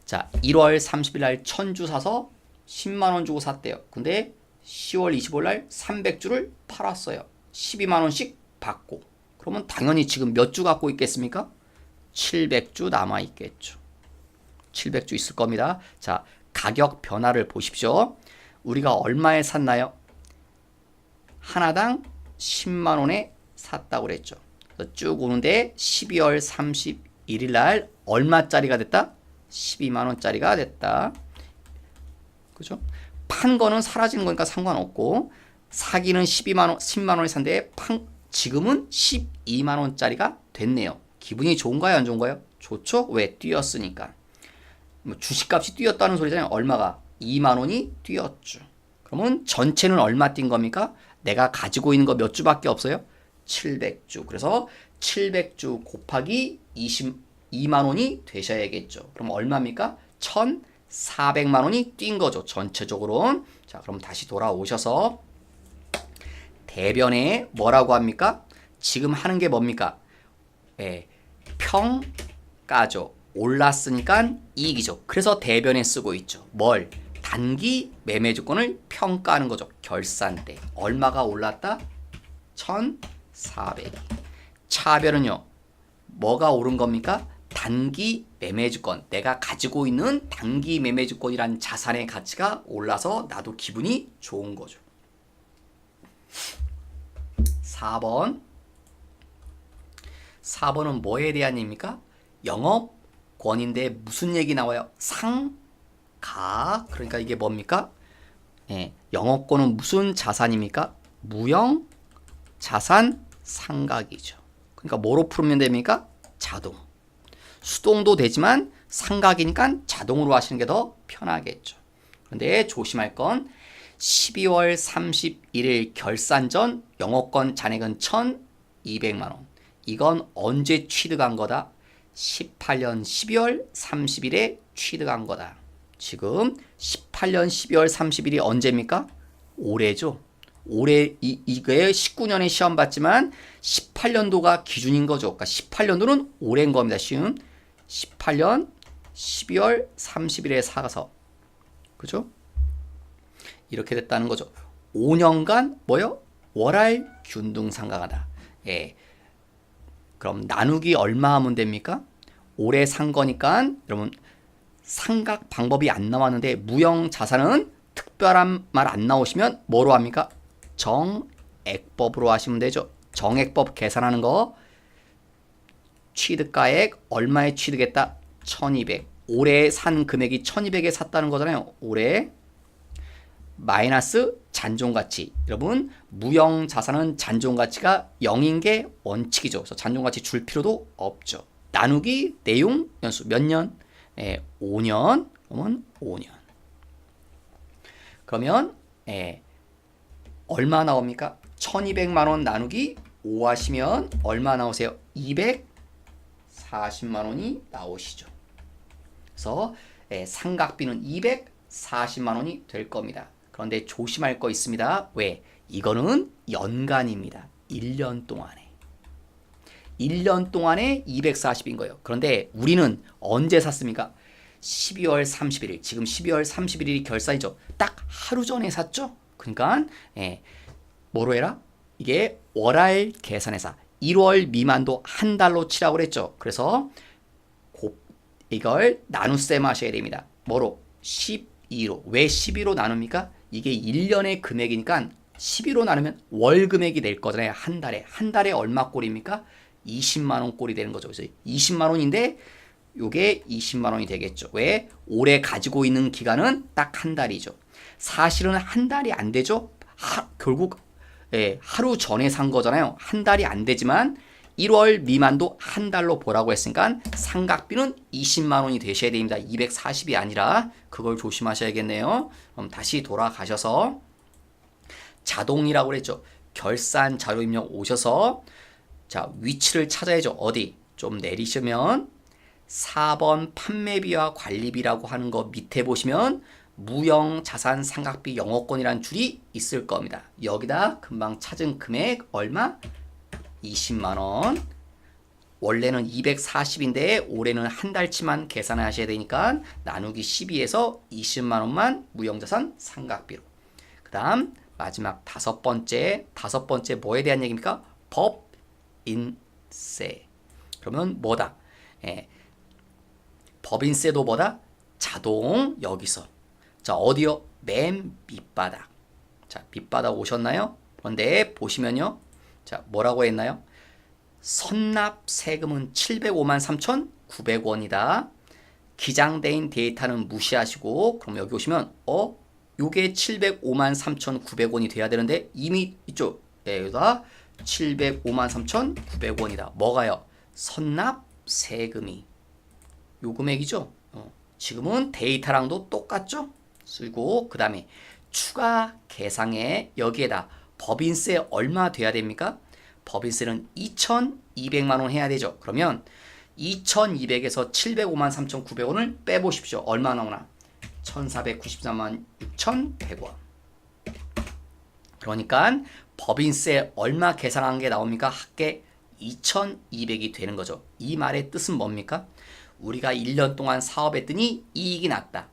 자, 1월 30일 날 1000주 사서 10만 원 주고 샀대요. 근데 10월 25일 날 300주를 팔았어요. 12만 원씩 받고. 그러면 당연히 지금 몇 주 갖고 있겠습니까? 700주 남아 있겠죠. 700주 있을 겁니다. 자, 가격 변화를 보십시오. 우리가 얼마에 샀나요? 하나당 10만 원에 샀다고 그랬죠. 쭉 오는데 12월 31일 날 얼마짜리가 됐다? 12만 원짜리가 됐다. 그죠? 판 거는 사라지는 거니까 상관없고 사기는 10만 원에 샀는데 지금은 12만 원짜리가 됐네요. 기분이 좋은가요? 안 좋은가요? 좋죠? 왜? 뛰었으니까. 주식값이 뛰었다는 소리잖아요. 얼마가? 2만 원이 뛰었죠. 그러면 전체는 얼마 뛴 겁니까? 내가 가지고 있는 거 몇 주밖에 없어요? 700주. 그래서 700주 곱하기 22만 원이 되셔야겠죠. 그럼 얼마입니까? 1,400만 원이 뛴 거죠. 전체적으로. 자, 그럼 다시 돌아오셔서 대변에 뭐라고 합니까? 지금 하는 게 뭡니까? 평가죠. 올랐으니까 이익이죠. 그래서 대변에 쓰고 있죠. 뭘? 단기 매매 주권을 평가하는 거죠. 결산 때. 얼마가 올랐다? 1,400. 차별은요. 뭐가 오른 겁니까? 단기 매매 주권. 내가 가지고 있는 단기 매매 주권이란 자산의 가치가 올라서 나도 기분이 좋은 거죠. 4번. 4번은 뭐에 대한 얘기입니까? 영업권인데 무슨 얘기 나와요? 상가. 그러니까 이게 뭡니까? 영업권은 무슨 자산입니까? 무형 자산 상각이죠. 그러니까 뭐로 풀면 됩니까? 자동. 수동도 되지만 상각이니까 자동으로 하시는 게 더 편하겠죠. 그런데 조심할 건 12월 31일 결산 전 영업권 잔액은 1,200만 원. 이건 언제 취득한 거다? 18년 12월 30일에 취득한 거다. 지금 18년 12월 30일이 언제입니까? 올해죠. 올해 이게 19년에 시험 봤지만 18년도가 기준인 거죠. 그러니까 18년도는 올해인 겁니다. 쉬운 18년 12월 30일에 사서 그죠? 이렇게 됐다는 거죠. 5년간 뭐요? 월할 균등상각하다. 그럼 나누기 얼마 하면 됩니까? 올해 산 거니까 여러분 상각 방법이 안 나왔는데 무형 자산은 특별한 말 안 나오시면 뭐로 합니까? 정액법으로 하시면 되죠. 정액법 계산하는 거 취득가액 얼마에 취득했다? 1200. 올해 산 금액이 1200에 샀다는 거잖아요. 올해 마이너스 잔존가치. 여러분 무형자산은 잔존가치가 0인 게 원칙이죠. 그래서 잔존가치 줄 필요도 없죠. 나누기 내용 연수 몇 년? 5년. 그러면 5년. 그러면 얼마 나옵니까? 1200만 원 나누기 5 하시면 얼마 나오세요? 240만 원이 나오시죠. 그래서 상각비는 240만 원이 될 겁니다. 그런데 조심할 거 있습니다. 왜? 이거는 연간입니다. 1년 동안에. 1년 동안에 240인 거예요. 그런데 우리는 언제 샀습니까? 12월 31일. 지금 12월 31일이 결산이죠. 딱 하루 전에 샀죠? 그러니까 뭐로 해라? 이게 월할 계산해서 1월 미만도 한 달로 치라고 그랬죠. 그래서 이걸 나눗셈 하셔야 됩니다. 뭐로? 12로. 왜 12로 나눕니까? 이게 1년의 금액이니까 12로 나누면 월 금액이 될 거잖아요. 한 달에. 한 달에 얼마 꼴입니까? 20만 원 꼴이 되는 거죠. 그래서 20만 원인데 요게 20만 원이 되겠죠. 왜? 올해 가지고 있는 기간은 딱 한 달이죠. 사실은 한 달이 안 되죠. 결국 하루 전에 산 거잖아요. 한 달이 안 되지만 1월 미만도 한 달로 보라고 했으니까 상각비는 20만 원이 되셔야 됩니다. 240이 아니라 그걸 조심하셔야겠네요. 그럼 다시 돌아가셔서 자동이라고 그랬죠. 결산 자료 입력 오셔서 자 위치를 찾아야죠. 어디? 좀 내리시면 4번 판매비와 관리비라고 하는 거 밑에 보시면 무형자산 상각비 영업권이라는 줄이 있을 겁니다. 여기다 금방 찾은 금액 얼마? 20만 원. 원래는 240인데 올해는 한 달치만 계산을 하셔야 되니까 나누기 12에서 20만 원만 무형자산 상각비로. 그 다음 마지막 다섯 번째 뭐에 대한 얘기입니까? 법인세. 그러면 뭐다? 법인세도 뭐다? 자동 여기서. 자 어디요? 맨 밑바닥. 자 밑바닥 오셨나요? 그런데 보시면요. 자 뭐라고 했나요? 선납 세금은 705만 3,900원이다. 기장된 데이터는 무시하시고 그럼 여기 오시면 요게 705만 3,900원이 돼야 되는데 이미 이쪽 여기다 705만 3,900원이다. 뭐가요? 선납 세금이 요 금액이죠. 지금은 데이터랑도 똑같죠? 쓰고 그 다음에 추가 계상에 여기에다 법인세 얼마 돼야 됩니까? 법인세는 2,200만 원 해야 되죠. 그러면 2,200에서 705만 3,900원을 빼보십시오. 얼마 나오나? 1,494만 6,100원. 그러니까 법인세 얼마 계산한 게 나옵니까? 합계 2,200이 되는 거죠. 이 말의 뜻은 뭡니까? 우리가 1년 동안 사업했더니 이익이 났다.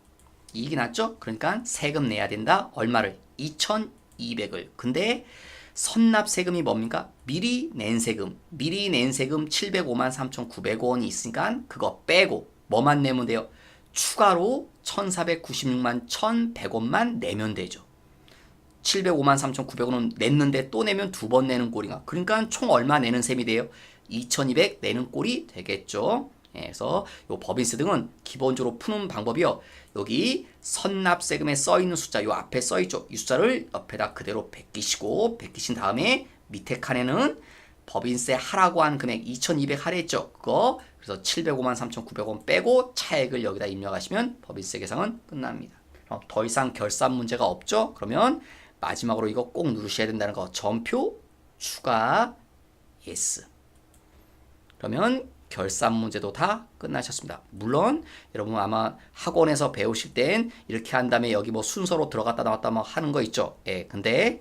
이익이 났죠? 그러니까 세금 내야 된다. 얼마를? 2,200을. 근데 선납 세금이 뭡니까? 미리 낸 세금 705만 3,900원이 있으니까 그거 빼고 뭐만 내면 돼요? 추가로 1,496만 1,100원만 내면 되죠. 705만 3,900원은 냈는데 또 내면 두 번 내는 꼴인가? 그러니까 총 얼마 내는 셈이 돼요? 2,200 내는 꼴이 되겠죠. 그래서 요 법인세 등은 기본적으로 푸는 방법이요. 여기 선납세금에 써있는 숫자 요 앞에 써있죠. 이 숫자를 옆에다 그대로 베끼신 다음에 밑에 칸에는 법인세 하라고 한 금액 2,200 하랬죠. 그거 그래서 705만 3,900원 빼고 차액을 여기다 입력하시면 법인세 계산은 끝납니다. 더 이상 결산 문제가 없죠. 그러면 마지막으로 이거 꼭 누르셔야 된다는 거. 전표 추가 yes. 그러면 결산 문제도 다 끝나셨습니다. 물론 여러분 아마 학원에서 배우실 땐 이렇게 한 다음에 여기 뭐 순서로 들어갔다 나왔다 막 하는 거 있죠. 근데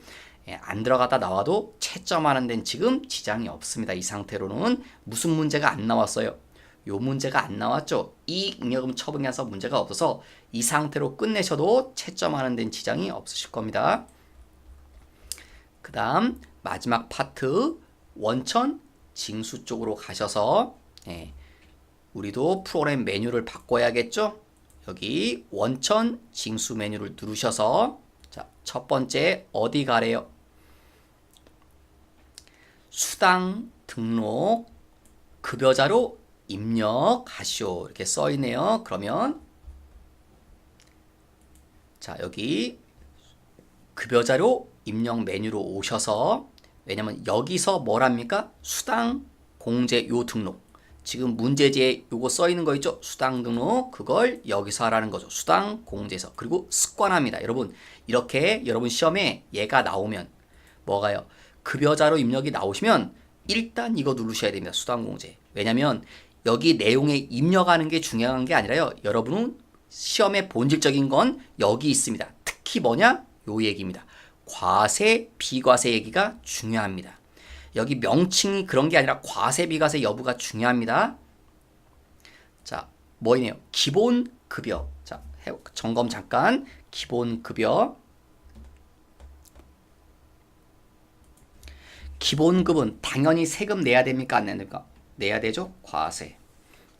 안 들어갔다 나와도 채점하는 데는 지금 지장이 없습니다. 이 상태로는 무슨 문제가 안 나왔어요? 요 문제가 안 나왔죠. 이익잉여금 처분에서 문제가 없어서 이 상태로 끝내셔도 채점하는 데는 지장이 없으실 겁니다. 그 다음 마지막 파트 원천 징수 쪽으로 가셔서 우리도 프로그램 메뉴를 바꿔야겠죠. 여기 원천 징수 메뉴를 누르셔서 자, 첫 번째 어디 가래요? 수당 등록 급여자로 입력하시오. 이렇게 써 있네요. 그러면 자, 여기 급여자료 입력 메뉴로 오셔서 왜냐면 여기서 뭐랍니까? 수당 공제 요 등록. 지금 문제지에 요거 써 있는 거 있죠? 수당 등록. 그걸 여기서 하라는 거죠. 수당 공제서. 그리고 습관화입니다. 여러분, 이렇게 여러분 시험에 얘가 나오면 뭐가요? 급여자료 입력이 나오시면 일단 이거 누르셔야 됩니다. 수당 공제. 왜냐면 여기 내용에 입력하는 게 중요한 게 아니라요. 여러분은 시험의 본질적인 건 여기 있습니다. 특히 뭐냐? 요 얘기입니다. 과세, 비과세 얘기가 중요합니다. 여기 명칭이 그런 게 아니라 과세, 비과세 여부가 중요합니다. 자, 뭐이네요? 기본급여. 자, 점검 잠깐. 기본급여. 기본급은 당연히 세금 내야 됩니까? 안 내야 됩니까? 내야 되죠? 과세.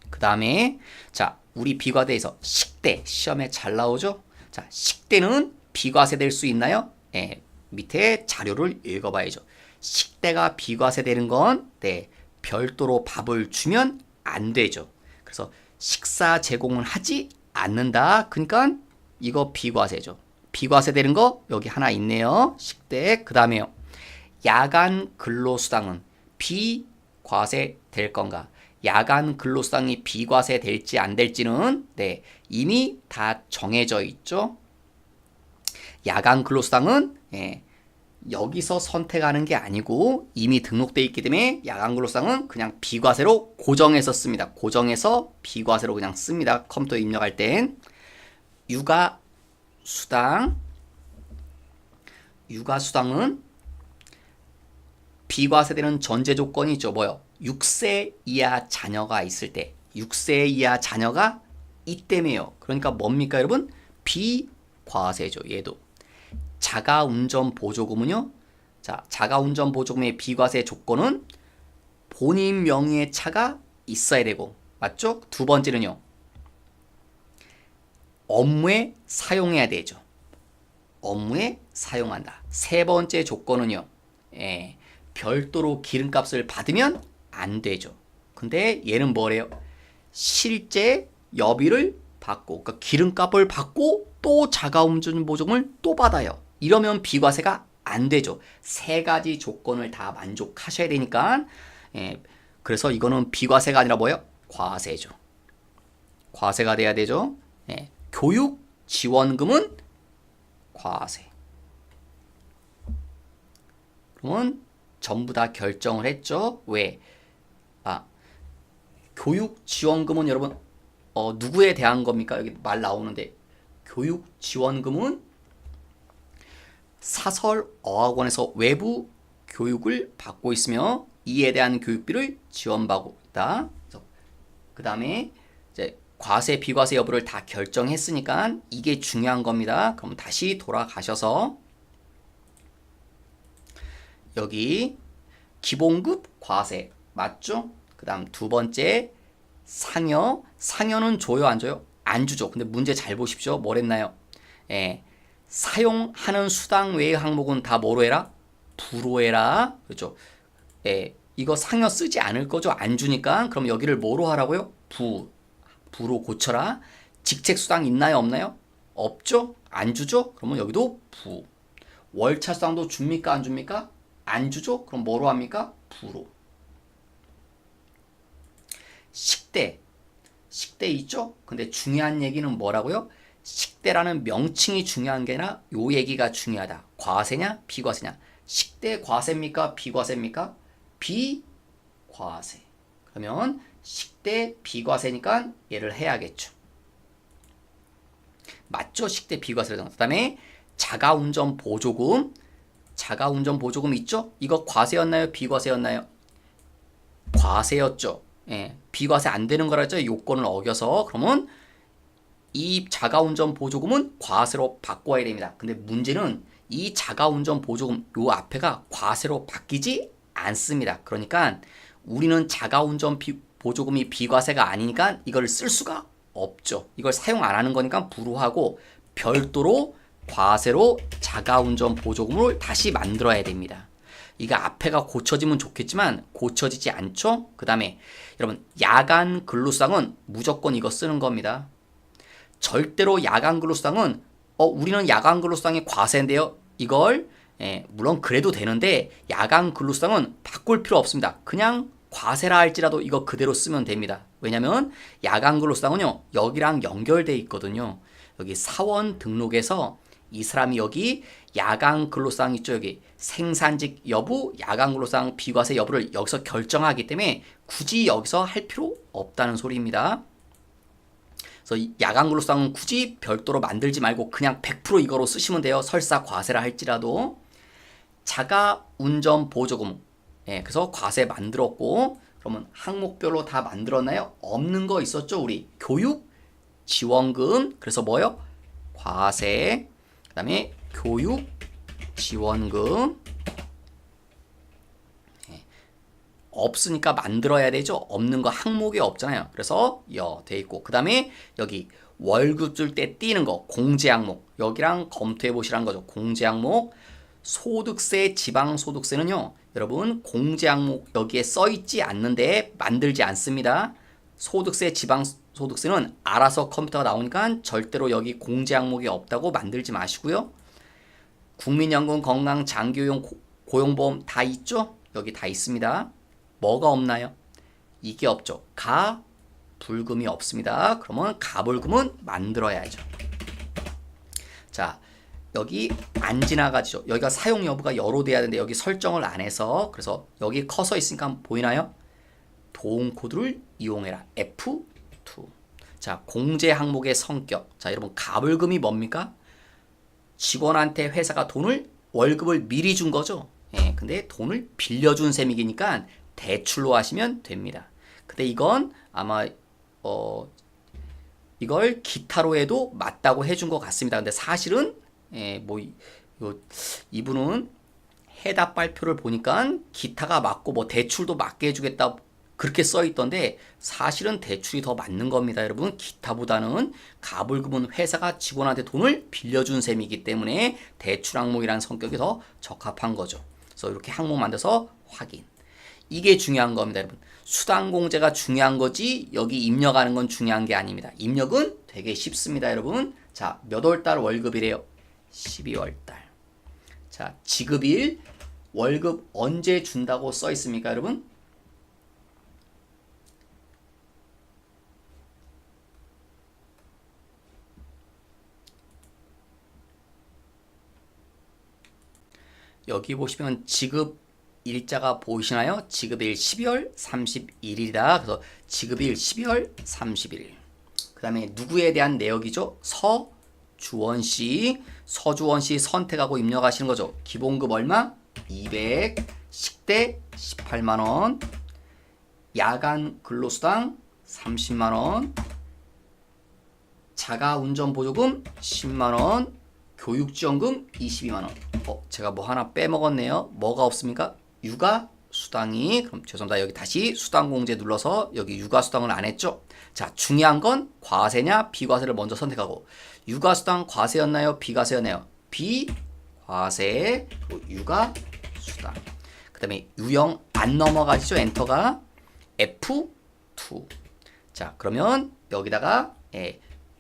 그 다음에 자, 우리 비과세에서 식대 시험에 잘 나오죠? 자, 식대는 비과세 될 수 있나요? 네, 밑에 자료를 읽어봐야죠. 식대가 비과세 되는 건 네, 별도로 밥을 주면 안 되죠. 그래서 식사 제공을 하지 않는다. 그러니까 이거 비과세죠. 비과세 되는 거 여기 하나 있네요. 식대. 그 다음에요. 야간 근로수당은 비과세 될 건가? 야간 근로수당이 비과세 될지 안 될지는 네, 이미 다 정해져 있죠. 야간 근로수당은 예, 여기서 선택하는 게 아니고 이미 등록되어 있기 때문에 야간 근로수당은 그냥 비과세로 고정해서 씁니다. 고정해서 비과세로 그냥 씁니다. 컴퓨터 입력할 땐 육아수당. 육아수당은 비과세되는 전제 조건이 있죠. 뭐요? 6세 이하 자녀가 있을 때. 6세 이하 자녀가 있다며요. 그러니까 뭡니까 여러분? 비과세죠. 얘도. 자가운전 보조금은요. 자, 자가운전 보조금의 비과세 조건은 본인 명의의 차가 있어야 되고. 맞죠? 두 번째는요. 업무에 사용해야 되죠. 업무에 사용한다. 세 번째 조건은요. 예, 별도로 기름값을 받으면 안 되죠. 근데 얘는 뭐래요? 실제 여비를 받고, 그러니까 기름값을 받고 또 자가운전 보조금을 또 받아요. 이러면 비과세가 안 되죠. 세 가지 조건을 다 만족하셔야 되니까. 예, 그래서 이거는 비과세가 아니라 뭐예요? 과세죠. 과세가 돼야 되죠. 예, 교육 지원금은 과세. 그러면 전부 다 결정을 했죠. 왜? 교육 지원금은 여러분 누구에 대한 겁니까? 여기 말 나오는데 교육 지원금은 사설 어학원에서 외부 교육을 받고 있으며 이에 대한 교육비를 지원받고 있다. 그 다음에 이제 과세 비과세 여부를 다 결정했으니까 이게 중요한 겁니다. 그럼 다시 돌아가셔서 여기 기본급 과세 맞죠? 그 다음 두 번째 상여. 상여는 줘요 안 줘요? 안 주죠. 근데 문제 잘 보십시오. 뭐랬나요? 예, 사용하는 수당 외의 항목은 다 뭐로 해라? 부로 해라. 그렇죠? 예, 이거 상여 쓰지 않을 거죠. 안 주니까. 그럼 여기를 뭐로 하라고요? 부로 고쳐라. 직책 수당 있나요 없나요? 없죠? 안 주죠? 그러면 여기도 부. 월차 수당도 줍니까 안 줍니까? 안 주죠? 그럼 뭐로 합니까? 부로. 식대. 식대 있죠? 근데 중요한 얘기는 뭐라고요? 식대라는 명칭이 중요한 게 아니라 요 얘기가 중요하다. 과세냐? 비과세냐? 식대 과세입니까? 비과세입니까? 비과세. 그러면 식대 비과세니까 얘를 해야겠죠. 맞죠? 식대 비과세라는 거. 그 다음에 자가운전 보조금. 자가운전 보조금 있죠? 이거 과세였나요? 비과세였나요? 과세였죠. 예, 비과세 안 되는 거라 했죠. 요건을 어겨서. 그러면 이 자가운전 보조금은 과세로 바꿔야 됩니다. 근데 문제는 이 자가운전 보조금 요 앞에가 과세로 바뀌지 않습니다. 그러니까 우리는 자가운전 보조금이 비과세가 아니니까 이걸 쓸 수가 없죠. 이걸 사용 안 하는 거니까 불우하고 별도로 과세로 자가운전 보조금을 다시 만들어야 됩니다. 이거 앞에가 고쳐지면 좋겠지만 고쳐지지 않죠. 그 다음에 여러분 야간 근로수당은 무조건 이거 쓰는 겁니다. 절대로 야간 근로수당은 우리는 야간 근로수당이 과세인데요. 이걸 물론 그래도 되는데 야간 근로수당은 바꿀 필요 없습니다. 그냥 과세라 할지라도 이거 그대로 쓰면 됩니다. 왜냐면 야간 근로수당은요 여기랑 연결돼 있거든요. 여기 사원 등록에서 이 사람이 여기 야간 근로수당 있죠. 여기 생산직 여부, 야간 근로수당 비과세 여부를 여기서 결정하기 때문에 굳이 여기서 할 필요 없다는 소리입니다. 그래서 야간 근로수당은 굳이 별도로 만들지 말고 그냥 100% 이거로 쓰시면 돼요. 설사 과세라 할지라도. 자가 운전 보조금. 그래서 과세 만들었고 그러면 항목별로 다 만들었나요? 없는 거 있었죠. 우리 교육 지원금. 그래서 뭐요? 과세. 그 다음에 교육 지원금. 없으니까 만들어야 되죠. 없는 거 항목이 없잖아요. 그래서 돼 있고 그 다음에 여기 월급 줄 때 띄는 거 공제 항목 여기랑 검토해 보시라는 거죠. 공제 항목. 소득세 지방소득세는요 여러분 공제 항목 여기에 써 있지 않는데 만들지 않습니다. 소득세 지방소득세는 알아서 컴퓨터가 나오니까 절대로 여기 공제 항목이 없다고 만들지 마시고요. 국민연금 건강 장기요용 고용보험 다 있죠. 여기 다 있습니다. 뭐가 없나요? 이게 없죠. 가불금이 없습니다. 그러면 가불금은 만들어야죠. 자, 여기 안 지나가죠. 여기가 사용 여부가 여로 돼야 되는데 여기 설정을 안 해서 그래서 여기 커서 있으니까 보이나요? 도움코드를 이용해라. F2. 자, 공제 항목의 성격. 자, 여러분 가불금이 뭡니까? 직원한테 회사가 월급을 미리 준 거죠. 근데 돈을 빌려준 셈이니까 대출로 하시면 됩니다. 근데 이건 아마 이걸 기타로 해도 맞다고 해준 것 같습니다. 근데 사실은 이분은 해답 발표를 보니까 기타가 맞고 뭐 대출도 맞게 해주겠다 그렇게 써 있던데 사실은 대출이 더 맞는 겁니다. 여러분 기타보다는 가불금은 회사가 직원한테 돈을 빌려준 셈이기 때문에 대출 항목이라는 성격이 더 적합한 거죠. 그래서 이렇게 항목 만들어서 확인. 이게 중요한 겁니다, 여러분. 수당공제가 중요한 거지 여기 입력하는 건 중요한 게 아닙니다. 입력은 되게 쉽습니다, 여러분. 자, 몇 월달 월급이래요? 12월달. 자, 지급일 월급 언제 준다고 써 있습니까, 여러분? 여기 보시면 지급 일자가 보이시나요? 지급일 12월 31일이다. 그래서 지급일 12월 31일. 그 다음에 누구에 대한 내역이죠? 서주원씨. 서주원씨 선택하고 입력하시는 거죠. 기본급 얼마? 200. 식대 18만원. 야간 근로수당 30만원. 자가운전보조금 10만원. 교육지원금 22만원. 제가 뭐 하나 빼먹었네요. 뭐가 없습니까? 육아수당이, 그럼 죄송합니다. 여기 다시 수당공제 눌러서 여기 육아수당을 안 했죠? 자, 중요한 건 과세냐 비과세를 먼저 선택하고 육아수당 과세였나요? 비과세였나요? 비과세, 육아수당. 그 다음에 유형 안 넘어가시죠? 엔터가 F2. 자, 그러면 여기다가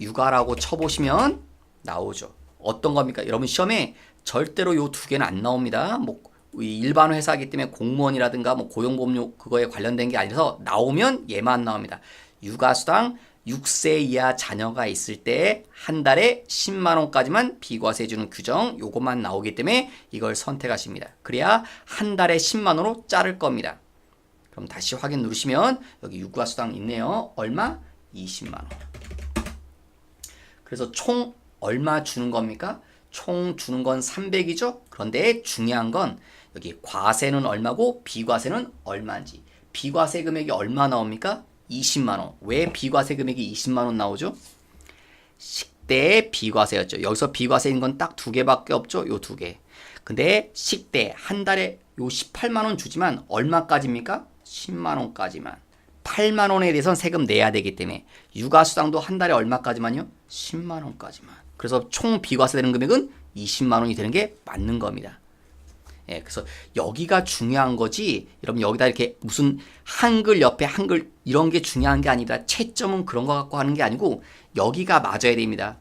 육아라고 쳐보시면 나오죠. 어떤 겁니까? 여러분 시험에 절대로 요 두 개는 안 나옵니다. 뭐 일반 회사이기 때문에 공무원이라든가 뭐 고용보험료 그거에 관련된 게 아니라서 나오면 얘만 나옵니다. 육아수당 6세 이하 자녀가 있을 때 한 달에 10만 원까지만 비과세 주는 규정 요것만 나오기 때문에 이걸 선택하십니다. 그래야 한 달에 10만 원으로 자를 겁니다. 그럼 다시 확인 누르시면 여기 육아수당 있네요. 얼마? 20만 원. 그래서 총 얼마 주는 겁니까? 총 주는 건 300이죠? 그런데 중요한 건 여기 과세는 얼마고 비과세는 얼마인지. 비과세 금액이 얼마 나옵니까? 20만원. 왜 비과세 금액이 20만원 나오죠? 식대 비과세였죠. 여기서 비과세인 건 딱 두 개밖에 없죠? 요 두 개. 근데 식대 한 달에 요 18만원 주지만 얼마까지입니까? 10만원까지만. 8만 원에 대해서는 세금 내야 되기 때문에 육아수당도 한 달에 얼마까지만요? 10만 원까지만. 그래서 총 비과세 되는 금액은 20만 원이 되는 게 맞는 겁니다. 예, 그래서 여기가 중요한 거지. 여러분 여기다 이렇게 무슨 한글 옆에 한글 이런 게 중요한 게 아니다. 채점은 그런 거 갖고 하는 게 아니고 여기가 맞아야 됩니다.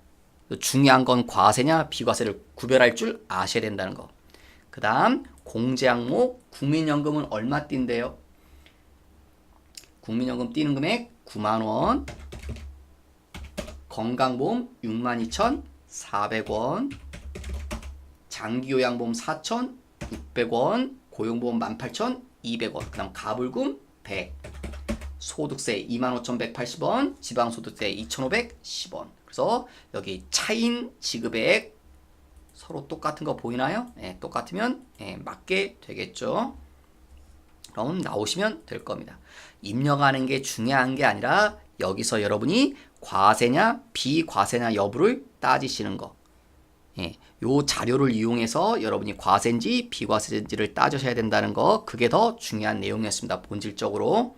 중요한 건 과세냐 비과세를 구별할 줄 아셔야 된다는 거. 그 다음 공제 항목 국민연금은 얼마 뛴대요? 국민연금 뛰는 금액 9만 원, 건강보험 62,400원, 장기요양보험 4,600원, 고용보험 18,200원, 그 다음 가불금 100, 소득세 25,180원, 지방소득세 2,510원. 그래서 여기 차인 지급액 서로 똑같은 거 보이나요? 네, 똑같으면 맞게 되겠죠. 그럼 나오시면 될 겁니다. 입력하는 게 중요한 게 아니라 여기서 여러분이 과세냐 비과세냐 여부를 따지시는 거. 요 자료를 이용해서 여러분이 과세인지 비과세인지를 따져셔야 된다는 거. 그게 더 중요한 내용이었습니다. 본질적으로.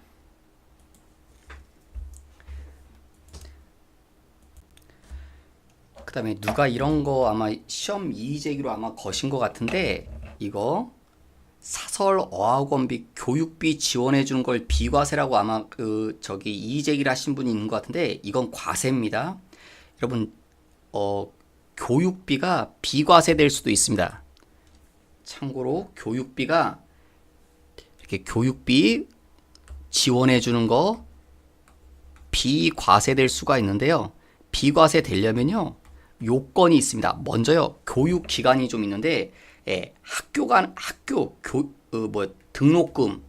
그 다음에 누가 이런 거 아마 시험 이의제기로 아마 거신 것 같은데 이거 사설 어학원비 교육비 지원해 주는 걸 비과세라고 아마 이의제기를 하신 분이 있는 것 같은데 이건 과세입니다. 여러분 교육비가 비과세 될 수도 있습니다. 참고로 교육비가 이렇게 교육비 지원해 주는 거 비과세 될 수가 있는데요. 비과세 되려면요. 요건이 있습니다. 먼저요. 교육 기간이 좀 있는데 등록금,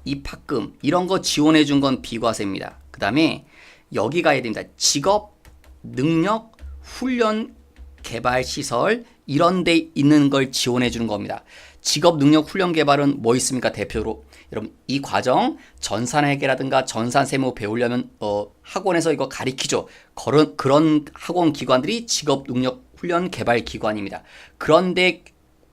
입학금 이런 거 지원해 준 건 비과세입니다. 그 다음에 여기 가야 됩니다. 직업, 능력, 훈련, 개발 시설 이런 데 있는 걸 지원해 주는 겁니다. 직업, 능력, 훈련, 개발은 뭐 있습니까? 대표로 여러분 이 과정 전산회계라든가 전산세무 배우려면 학원에서 이거 가리키죠. 그런 학원 기관들이 직업, 능력, 훈련, 개발 기관입니다. 그런데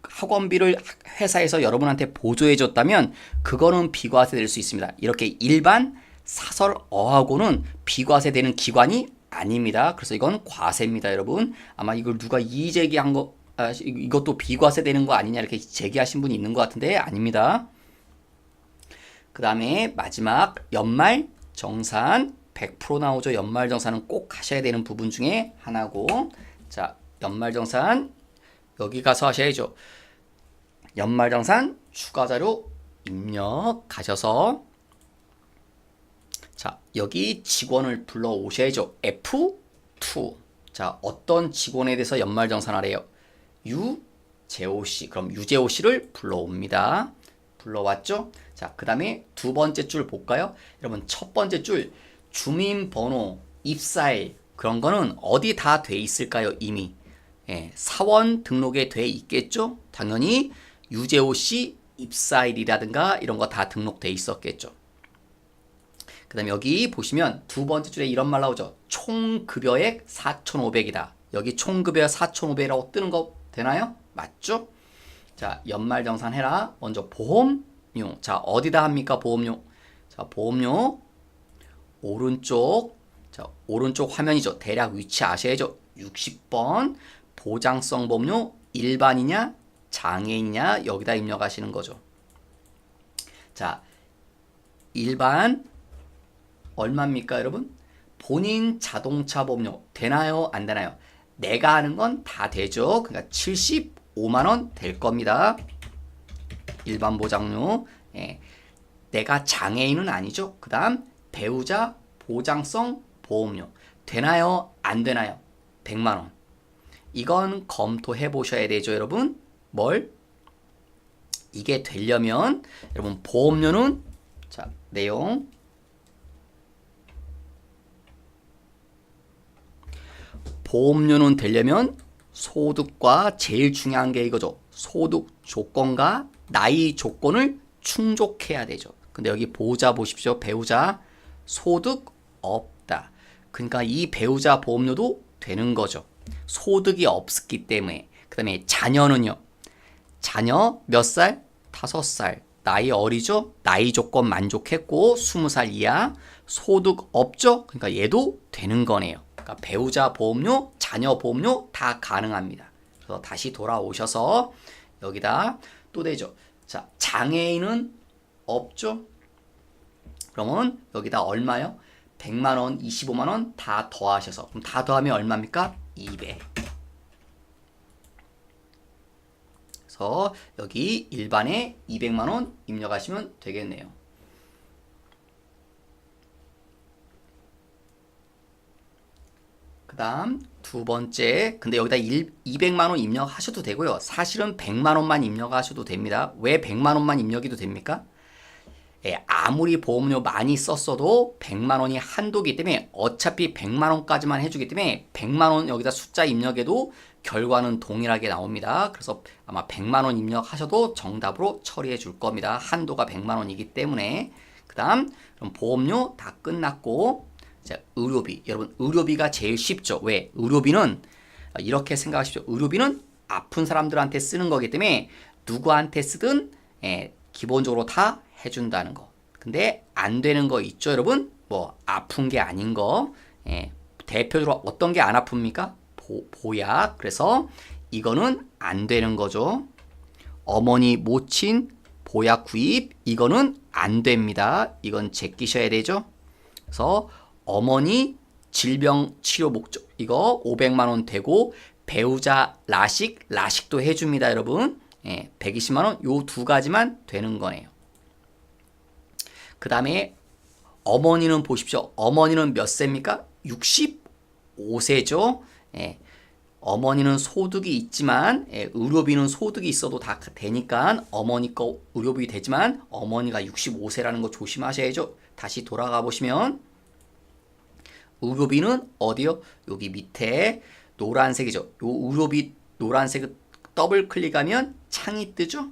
학원비를 회사에서 여러분한테 보조해 줬다면 그거는 비과세 될 수 있습니다. 이렇게 일반 사설 어학원은 비과세 되는 기관이 아닙니다. 그래서 이건 과세입니다, 여러분. 아마 이걸 누가 이의 제기한 거 이것도 비과세 되는 거 아니냐 이렇게 제기하신 분이 있는 것 같은데 아닙니다. 그 다음에 마지막 연말정산 100% 나오죠. 연말정산은 꼭 하셔야 되는 부분 중에 하나고 자 연말정산 여기 가서 하셔야죠. 연말정산 추가자료 입력하셔서 자 여기 직원을 불러 오셔야죠. F2 자 어떤 직원에 대해서 연말정산하래요? 유재호씨. 그럼 유재호씨를 불러옵니다. 불러왔죠? 자, 그 다음에 두 번째 줄 볼까요? 여러분 첫 번째 줄 주민번호, 입사일 그런 거는 어디 다 돼 있을까요? 이미 사원 등록에 돼 있겠죠? 당연히 유재호씨 입사일이라든가 이런 거 다 등록돼 있었겠죠. 그 다음에 여기 보시면 두 번째 줄에 이런 말 나오죠. 총급여액 4,500이다. 여기 총급여 4,500이라고 뜨는 거 되나요? 맞죠? 자, 연말정산 해라. 먼저 보험료. 자, 어디다 합니까? 보험료. 자, 보험료 오른쪽. 자, 오른쪽 화면이죠. 대략 위치 아셔야죠. 60번 보장성 보험료 일반이냐 장애인이냐 여기다 입력하시는 거죠. 자, 일반 얼마입니까, 여러분? 본인 자동차 보험료 되나요? 안 되나요? 내가 하는 건 다 되죠. 그러니까 75만 원 될 겁니다. 일반 보장료. 내가 장애인은 아니죠. 그 다음 배우자 보장성 보험료 되나요? 안 되나요? 100만 원. 이건 검토해 보셔야 되죠, 여러분. 뭘? 이게 되려면 여러분 보험료는 자, 내용 보험료는 되려면 소득과 제일 중요한 게 이거죠. 소득 조건과 나이 조건을 충족해야 되죠. 근데 여기 보호자 보십시오. 배우자 소득 없다. 그러니까 이 배우자 보험료도 되는 거죠. 소득이 없었기 때문에. 그 다음에 자녀는요. 자녀 몇 살? 5살. 나이 어리죠? 나이 조건 만족했고 20살 이하, 소득 없죠? 그러니까 얘도 되는 거네요. 그러니까 배우자 보험료, 자녀 보험료 다 가능합니다. 그래서 다시 돌아오셔서 여기다 또 되죠. 자, 장애인은 없죠? 그러면 여기다 얼마요? 100만 원, 25만 원 다 더하셔서 그럼 다 더하면 얼마입니까? 200. 그래서 여기 일반에 200만 원 입력하시면 되겠네요. 그 다음 두 번째, 근데 여기다 200만 원 입력하셔도 되고요. 사실은 100만 원만 입력하셔도 됩니다. 왜 100만 원만 입력해도 됩니까? 예, 아무리 보험료 많이 썼어도 100만 원이 한도기 때문에 어차피 100만 원까지만 해주기 때문에 100만 원 여기다 숫자 입력해도 결과는 동일하게 나옵니다. 그래서 아마 100만 원 입력하셔도 정답으로 처리해 줄 겁니다. 한도가 100만 원이기 때문에. 그 다음 그럼 보험료 다 끝났고 자, 의료비. 여러분 의료비가 제일 쉽죠. 왜? 의료비는 이렇게 생각하십시오. 의료비는 아픈 사람들한테 쓰는 거기 때문에 누구한테 쓰든 기본적으로 다 해준다는 거. 근데 안 되는 거 있죠, 여러분? 뭐 아픈 게 아닌 거. 대표적으로 어떤 게 안 아픕니까? 보약. 그래서 이거는 안 되는 거죠. 어머니 모친 보약 구입 이거는 안 됩니다. 이건 제끼셔야 되죠. 그래서 어머니 질병 치료 목적 이거 500만 원 되고 배우자 라식도 해줍니다, 여러분. 120만 원 요 두 가지만 되는 거네요. 그 다음에 어머니는 보십시오. 어머니는 몇 세입니까? 65세죠. 어머니는 소득이 있지만 의료비는 소득이 있어도 다 되니까 어머니 거 의료비 되지만 어머니가 65세라는 거 조심하셔야죠. 다시 돌아가 보시면 의료비는 어디요? 여기 밑에 노란색이죠. 요 의료비 노란색 더블 클릭하면 창이 뜨죠.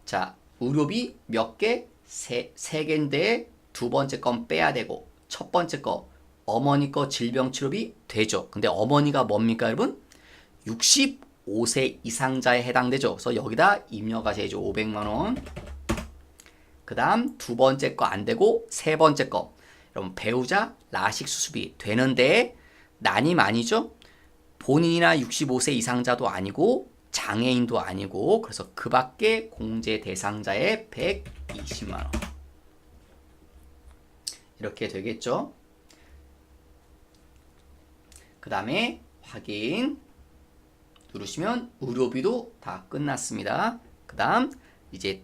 자, 의료비 몇 개? 세 개인데 두 번째 건 빼야 되고 첫 번째 거 어머니 거 질병치료비 되죠. 근데 어머니가 뭡니까, 여러분? 65세 이상자에 해당되죠. 그래서 여기다 입력하셔야죠. 500만 원. 그 다음 두 번째 거 안 되고 세 번째 거. 여러분 배우자 라식 수술비 되는데 난임 아니죠? 본인이나 65세 이상자도 아니고 장애인도 아니고 그래서 그 밖에 공제 대상자의 120만 원. 이렇게 되겠죠? 그 다음에 확인 누르시면 의료비도 다 끝났습니다. 그 다음 이제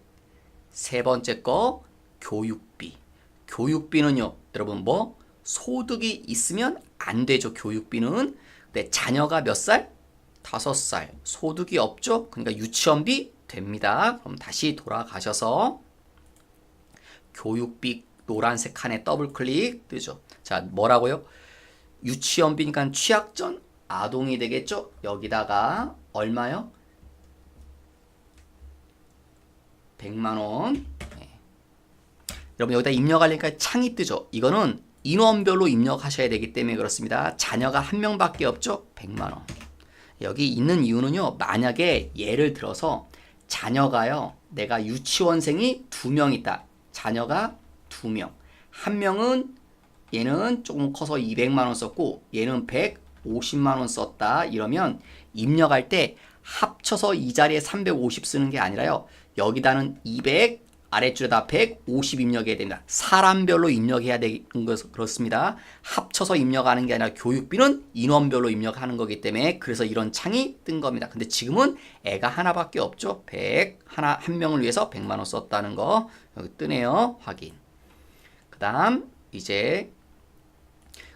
세 번째 거 교육비. 교육비는요, 여러분 뭐 소득이 있으면 안 되죠. 교육비는. 근데 자녀가 몇 살? 5살. 소득이 없죠? 그러니까 유치원비 됩니다. 그럼 다시 돌아가셔서 교육비 노란색 칸에 더블 클릭 뜨죠. 자, 뭐라고요? 유치원비니까 취약전 아동이 되겠죠? 여기다가 얼마요? 100만 원. 여러분 여기다 입력하려니까 창이 뜨죠. 이거는 인원별로 입력하셔야 되기 때문에 그렇습니다. 자녀가 한 명밖에 없죠? 100만 원. 여기 있는 이유는요. 만약에 예를 들어서 자녀가요. 내가 유치원생이 2명 있다. 자녀가 2명. 한 명은 얘는 조금 커서 200만 원 썼고 얘는 150만 원 썼다. 이러면 입력할 때 합쳐서 이 자리에 350 쓰는 게 아니라요. 여기다는 200 아래줄에다 150 입력해야 됩니다. 사람별로 입력해야 되는 것은 그렇습니다. 합쳐서 입력하는 게 아니라 교육비는 인원별로 입력하는 거기 때문에 그래서 이런 창이 뜬 겁니다. 근데 지금은 애가 하나밖에 없죠. 100 한 명을 위해서 100만 원 썼다는 거 여기 뜨네요. 확인. 그 다음 이제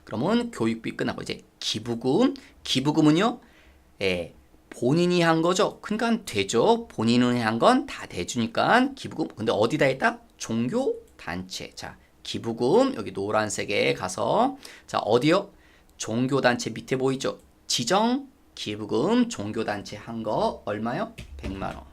그러면 교육비 끝나고 이제 기부금은요. 본인이 한 거죠. 그러니까 되죠. 본인은 한 건 다 대주니까 기부금. 근데 어디다 했다? 종교단체. 자, 기부금 여기 노란색에 가서 자 어디요? 종교단체 밑에 보이죠? 지정 기부금 종교단체 한 거 얼마요? 100만 원.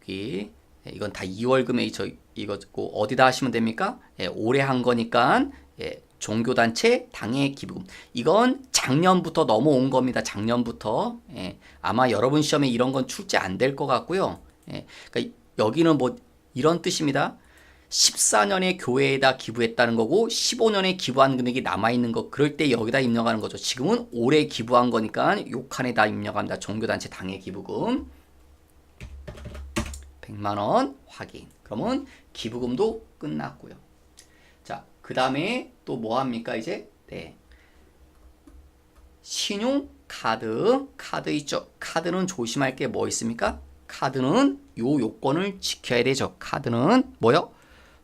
여기 이건 다 2월금에 이거고 어디다 하시면 됩니까? 올해 한 거니까 종교단체 당해 기부금. 이건 작년부터 넘어온 겁니다. 작년부터. 예, 아마 여러분 시험에 이런 건 출제 안 될 것 같고요. 예, 그러니까 여기는 뭐 이런 뜻입니다. 14년에 교회에다 기부했다는 거고 15년에 기부한 금액이 남아있는 거, 그럴 때 여기다 입력하는 거죠. 지금은 올해 기부한 거니까 요 칸에다 입력합니다. 종교단체 당해 기부금 100만원 확인. 그러면 기부금도 끝났고요. 자, 그 다음에 또 뭐 합니까 이제? 네, 신용카드. 카드 있죠. 카드는 조심할 게 뭐 있습니까? 카드는 요 요건을 지켜야 되죠. 카드는 뭐요?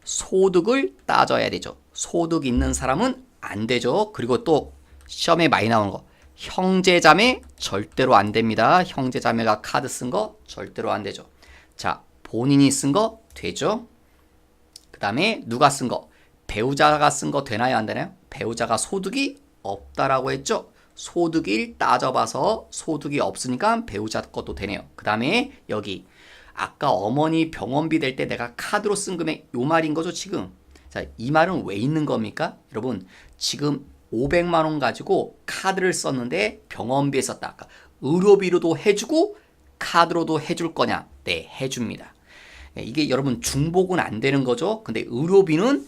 소득을 따져야 되죠. 소득 있는 사람은 안 되죠. 그리고 또 시험에 많이 나오는 거, 형제자매 절대로 안 됩니다. 형제자매가 카드 쓴 거 절대로 안 되죠. 자, 본인이 쓴 거 되죠. 그 다음에 누가 쓴 거? 배우자가 쓴 거 되나요? 안 되나요? 배우자가 소득이 없다라고 했죠. 소득을 따져봐서 소득이 없으니까 배우자 것도 되네요. 그 다음에 여기 아까 어머니 병원비 될 때 내가 카드로 쓴 금액, 요 말인 거죠 지금. 자, 이 말은 왜 있는 겁니까? 여러분, 지금 500만 원 가지고 카드를 썼는데 병원비에 썼다. 아까 의료비로도 해주고 카드로도 해줄 거냐? 네, 해줍니다. 네, 이게 여러분 중복은 안 되는 거죠. 근데 의료비를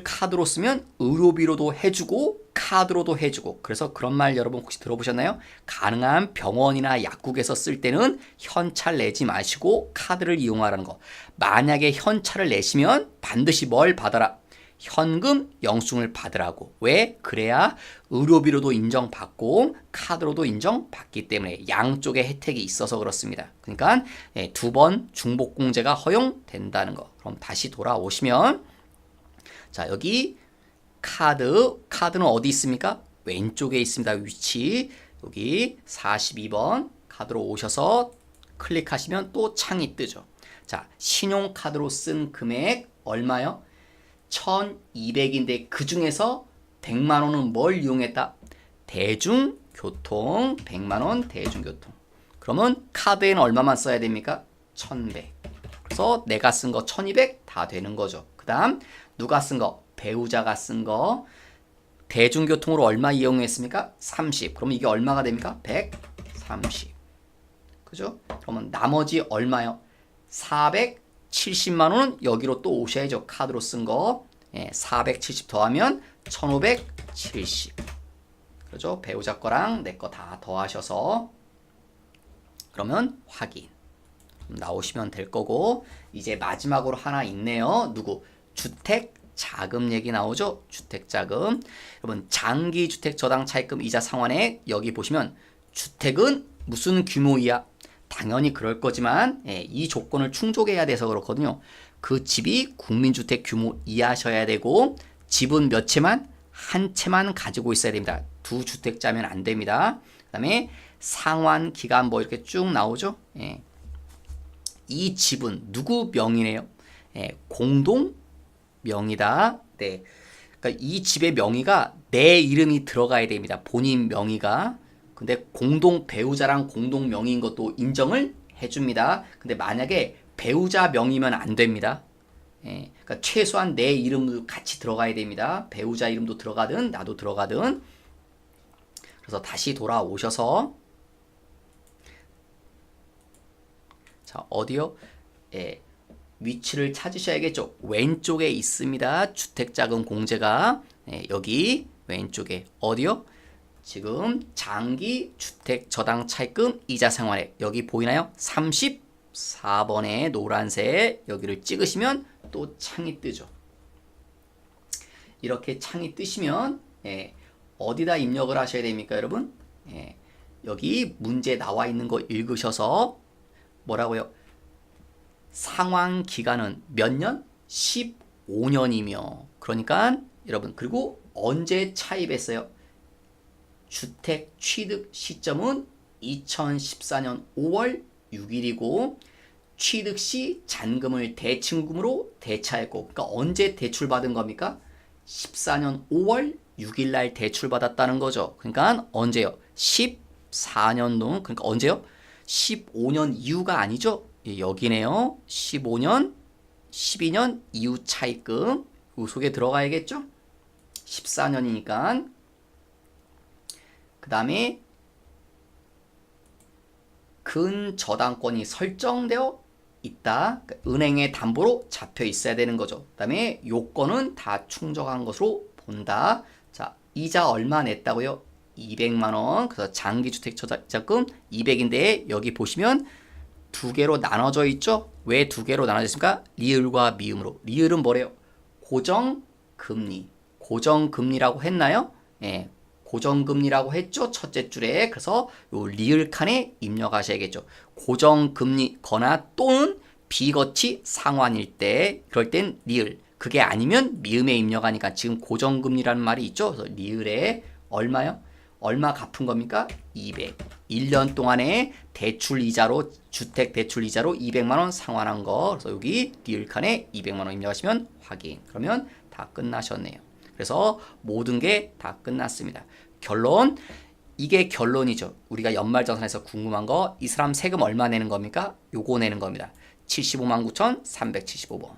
카드로 쓰면 의료비로도 해주고 카드로도 해주고, 그래서 그런 말 여러분 혹시 들어보셨나요? 가능한 병원이나 약국에서 쓸 때는 현찰 내지 마시고 카드를 이용하라는 거. 만약에 현찰을 내시면 반드시 뭘 받아라? 현금 영수증을 받으라고. 왜? 그래야 의료비로도 인정받고 카드로도 인정받기 때문에 양쪽의 혜택이 있어서 그렇습니다. 그러니까 두 번 중복공제가 허용된다는 거. 그럼 다시 돌아오시면, 자, 여기 카드는 어디 있습니까? 왼쪽에 있습니다. 위치. 여기 42번 카드로 오셔서 클릭하시면 또 창이 뜨죠. 자, 신용카드로 쓴 금액 얼마요? 1200인데 그 중에서 100만 원은 뭘 이용했다? 대중교통. 100만 원 대중교통. 그러면 카드에는 얼마만 써야 됩니까? 1100. 그래서 내가 쓴 거 1200 다 되는 거죠. 그 다음 누가 쓴 거? 배우자가 쓴 거. 대중교통으로 얼마 이용했습니까? 30. 그러면 이게 얼마가 됩니까? 130. 그죠? 그러면 나머지 얼마요? 470만 원은 여기로 또 오셔야죠. 카드로 쓴 거. 470 더하면 1570. 그죠? 배우자 거랑 내 거 다 더하셔서 그러면 확인. 나오시면 될 거고, 이제 마지막으로 하나 있네요. 누구? 주택 자금 얘기 나오죠? 주택자금. 여러분, 장기주택 저당 차입금 이자 상환액 여기 보시면 주택은 무슨 규모이야? 당연히 그럴 거지만 이 조건을 충족해야 돼서 그렇거든요. 그 집이 국민주택 규모 이하셔야 되고, 집은 몇 채만? 한 채만 가지고 있어야 됩니다. 두 주택자면 안 됩니다. 그 다음에 상환 기간 뭐 이렇게 쭉 나오죠? 이 집은 누구 명의네요? 공동 명의다. 네. 그러니까 이 집의 명의가 내 이름이 들어가야 됩니다. 본인 명의가. 근데 공동 배우자랑 공동 명의인 것도 인정을 해줍니다. 근데 만약에 배우자 명의면 안 됩니다. 그러니까 최소한 내 이름도 같이 들어가야 됩니다. 배우자 이름도 들어가든 나도 들어가든. 그래서 다시 돌아오셔서, 자, 어디요? 위치를 찾으셔야겠죠. 왼쪽에 있습니다. 주택자금 공제가. 여기 왼쪽에 어디요? 지금 장기 주택 저당 차입금 이자 생활액 여기 보이나요? 34번에 노란색 여기를 찍으시면 또 창이 뜨죠. 이렇게 창이 뜨시면 어디다 입력을 하셔야 됩니까, 여러분? 여기 문제 나와 있는 거 읽으셔서 뭐라고요? 상환 기간은 몇 년? 15년이며, 그러니까 여러분, 그리고 언제 차입했어요? 주택 취득 시점은 2014년 5월 6일이고 취득 시 잔금을 대칭금으로 대차했고, 그러니까 언제 대출받은 겁니까? 14년 5월 6일 날 대출받았다는 거죠. 그러니까 언제요? 14년도. 그러니까 언제요? 15년 이후가 아니죠. 여기네요. 15년, 12년 이후 차입금 요 속에 들어가야겠죠? 14년이니까. 그 다음에 근저당권이 설정되어 있다. 그러니까 은행의 담보로 잡혀 있어야 되는 거죠. 그 다음에 요건은 다 충족한 것으로 본다. 자, 이자 얼마 냈다고요? 200만 원. 그래서 장기주택투자금 200인데 여기 보시면 두 개로 나눠져 있죠? 왜 두 개로 나눠져 있습니까? 리을과 미음으로. 리을은 뭐래요? 고정금리. 고정금리라고 했나요? 예. 고정금리라고 했죠? 첫째 줄에. 그래서 요 리을 칸에 입력하셔야겠죠. 고정금리거나 또는 비거치 상환일 때 그럴 땐 리을. 그게 아니면 미음에 입력하니까 지금 고정금리라는 말이 있죠? 그래서 리을에 얼마요? 얼마 갚은 겁니까? 200. 1년 동안에 대출 이자로 주택 대출 이자로 200만 원 상환한 거. 그래서 여기 리을 칸에 200만 원 입력하시면 확인. 그러면 다 끝나셨네요. 그래서 모든 게 다 끝났습니다. 결론, 이게 결론이죠. 우리가 연말정산에서 궁금한 거, 이 사람 세금 얼마 내는 겁니까? 요거 내는 겁니다. 75만 9,375원.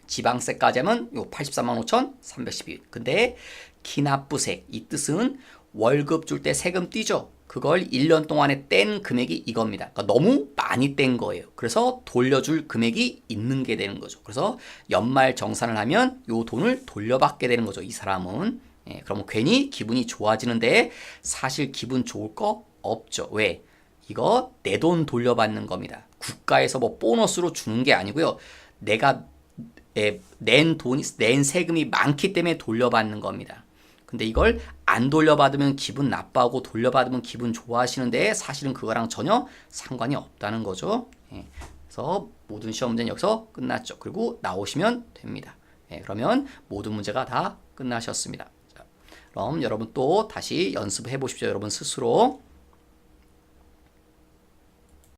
지방세까지 하면 요 83만 5,312원. 근데 기납부세, 이 뜻은 월급 줄 때 세금 떼죠. 그걸 1년 동안에 뗀 금액이 이겁니다. 그러니까 너무 많이 뗀 거예요. 그래서 돌려줄 금액이 있는 게 되는 거죠. 그래서 연말 정산을 하면 요 돈을 돌려받게 되는 거죠. 이 사람은. 예, 그러면 괜히 기분이 좋아지는데 사실 기분 좋을 거 없죠. 왜? 이거 내 돈 돌려받는 겁니다. 국가에서 뭐 보너스로 주는 게 아니고요. 내가 낸 세금이 많기 때문에 돌려받는 겁니다. 근데 이걸 안 돌려받으면 기분 나빠하고 돌려받으면 기분 좋아하시는데 사실은 그거랑 전혀 상관이 없다는 거죠. 예, 그래서 모든 시험 문제는 여기서 끝났죠. 그리고 나오시면 됩니다. 예, 그러면 모든 문제가 다 끝나셨습니다. 자, 그럼 여러분 또 다시 연습해 보십시오. 여러분 스스로.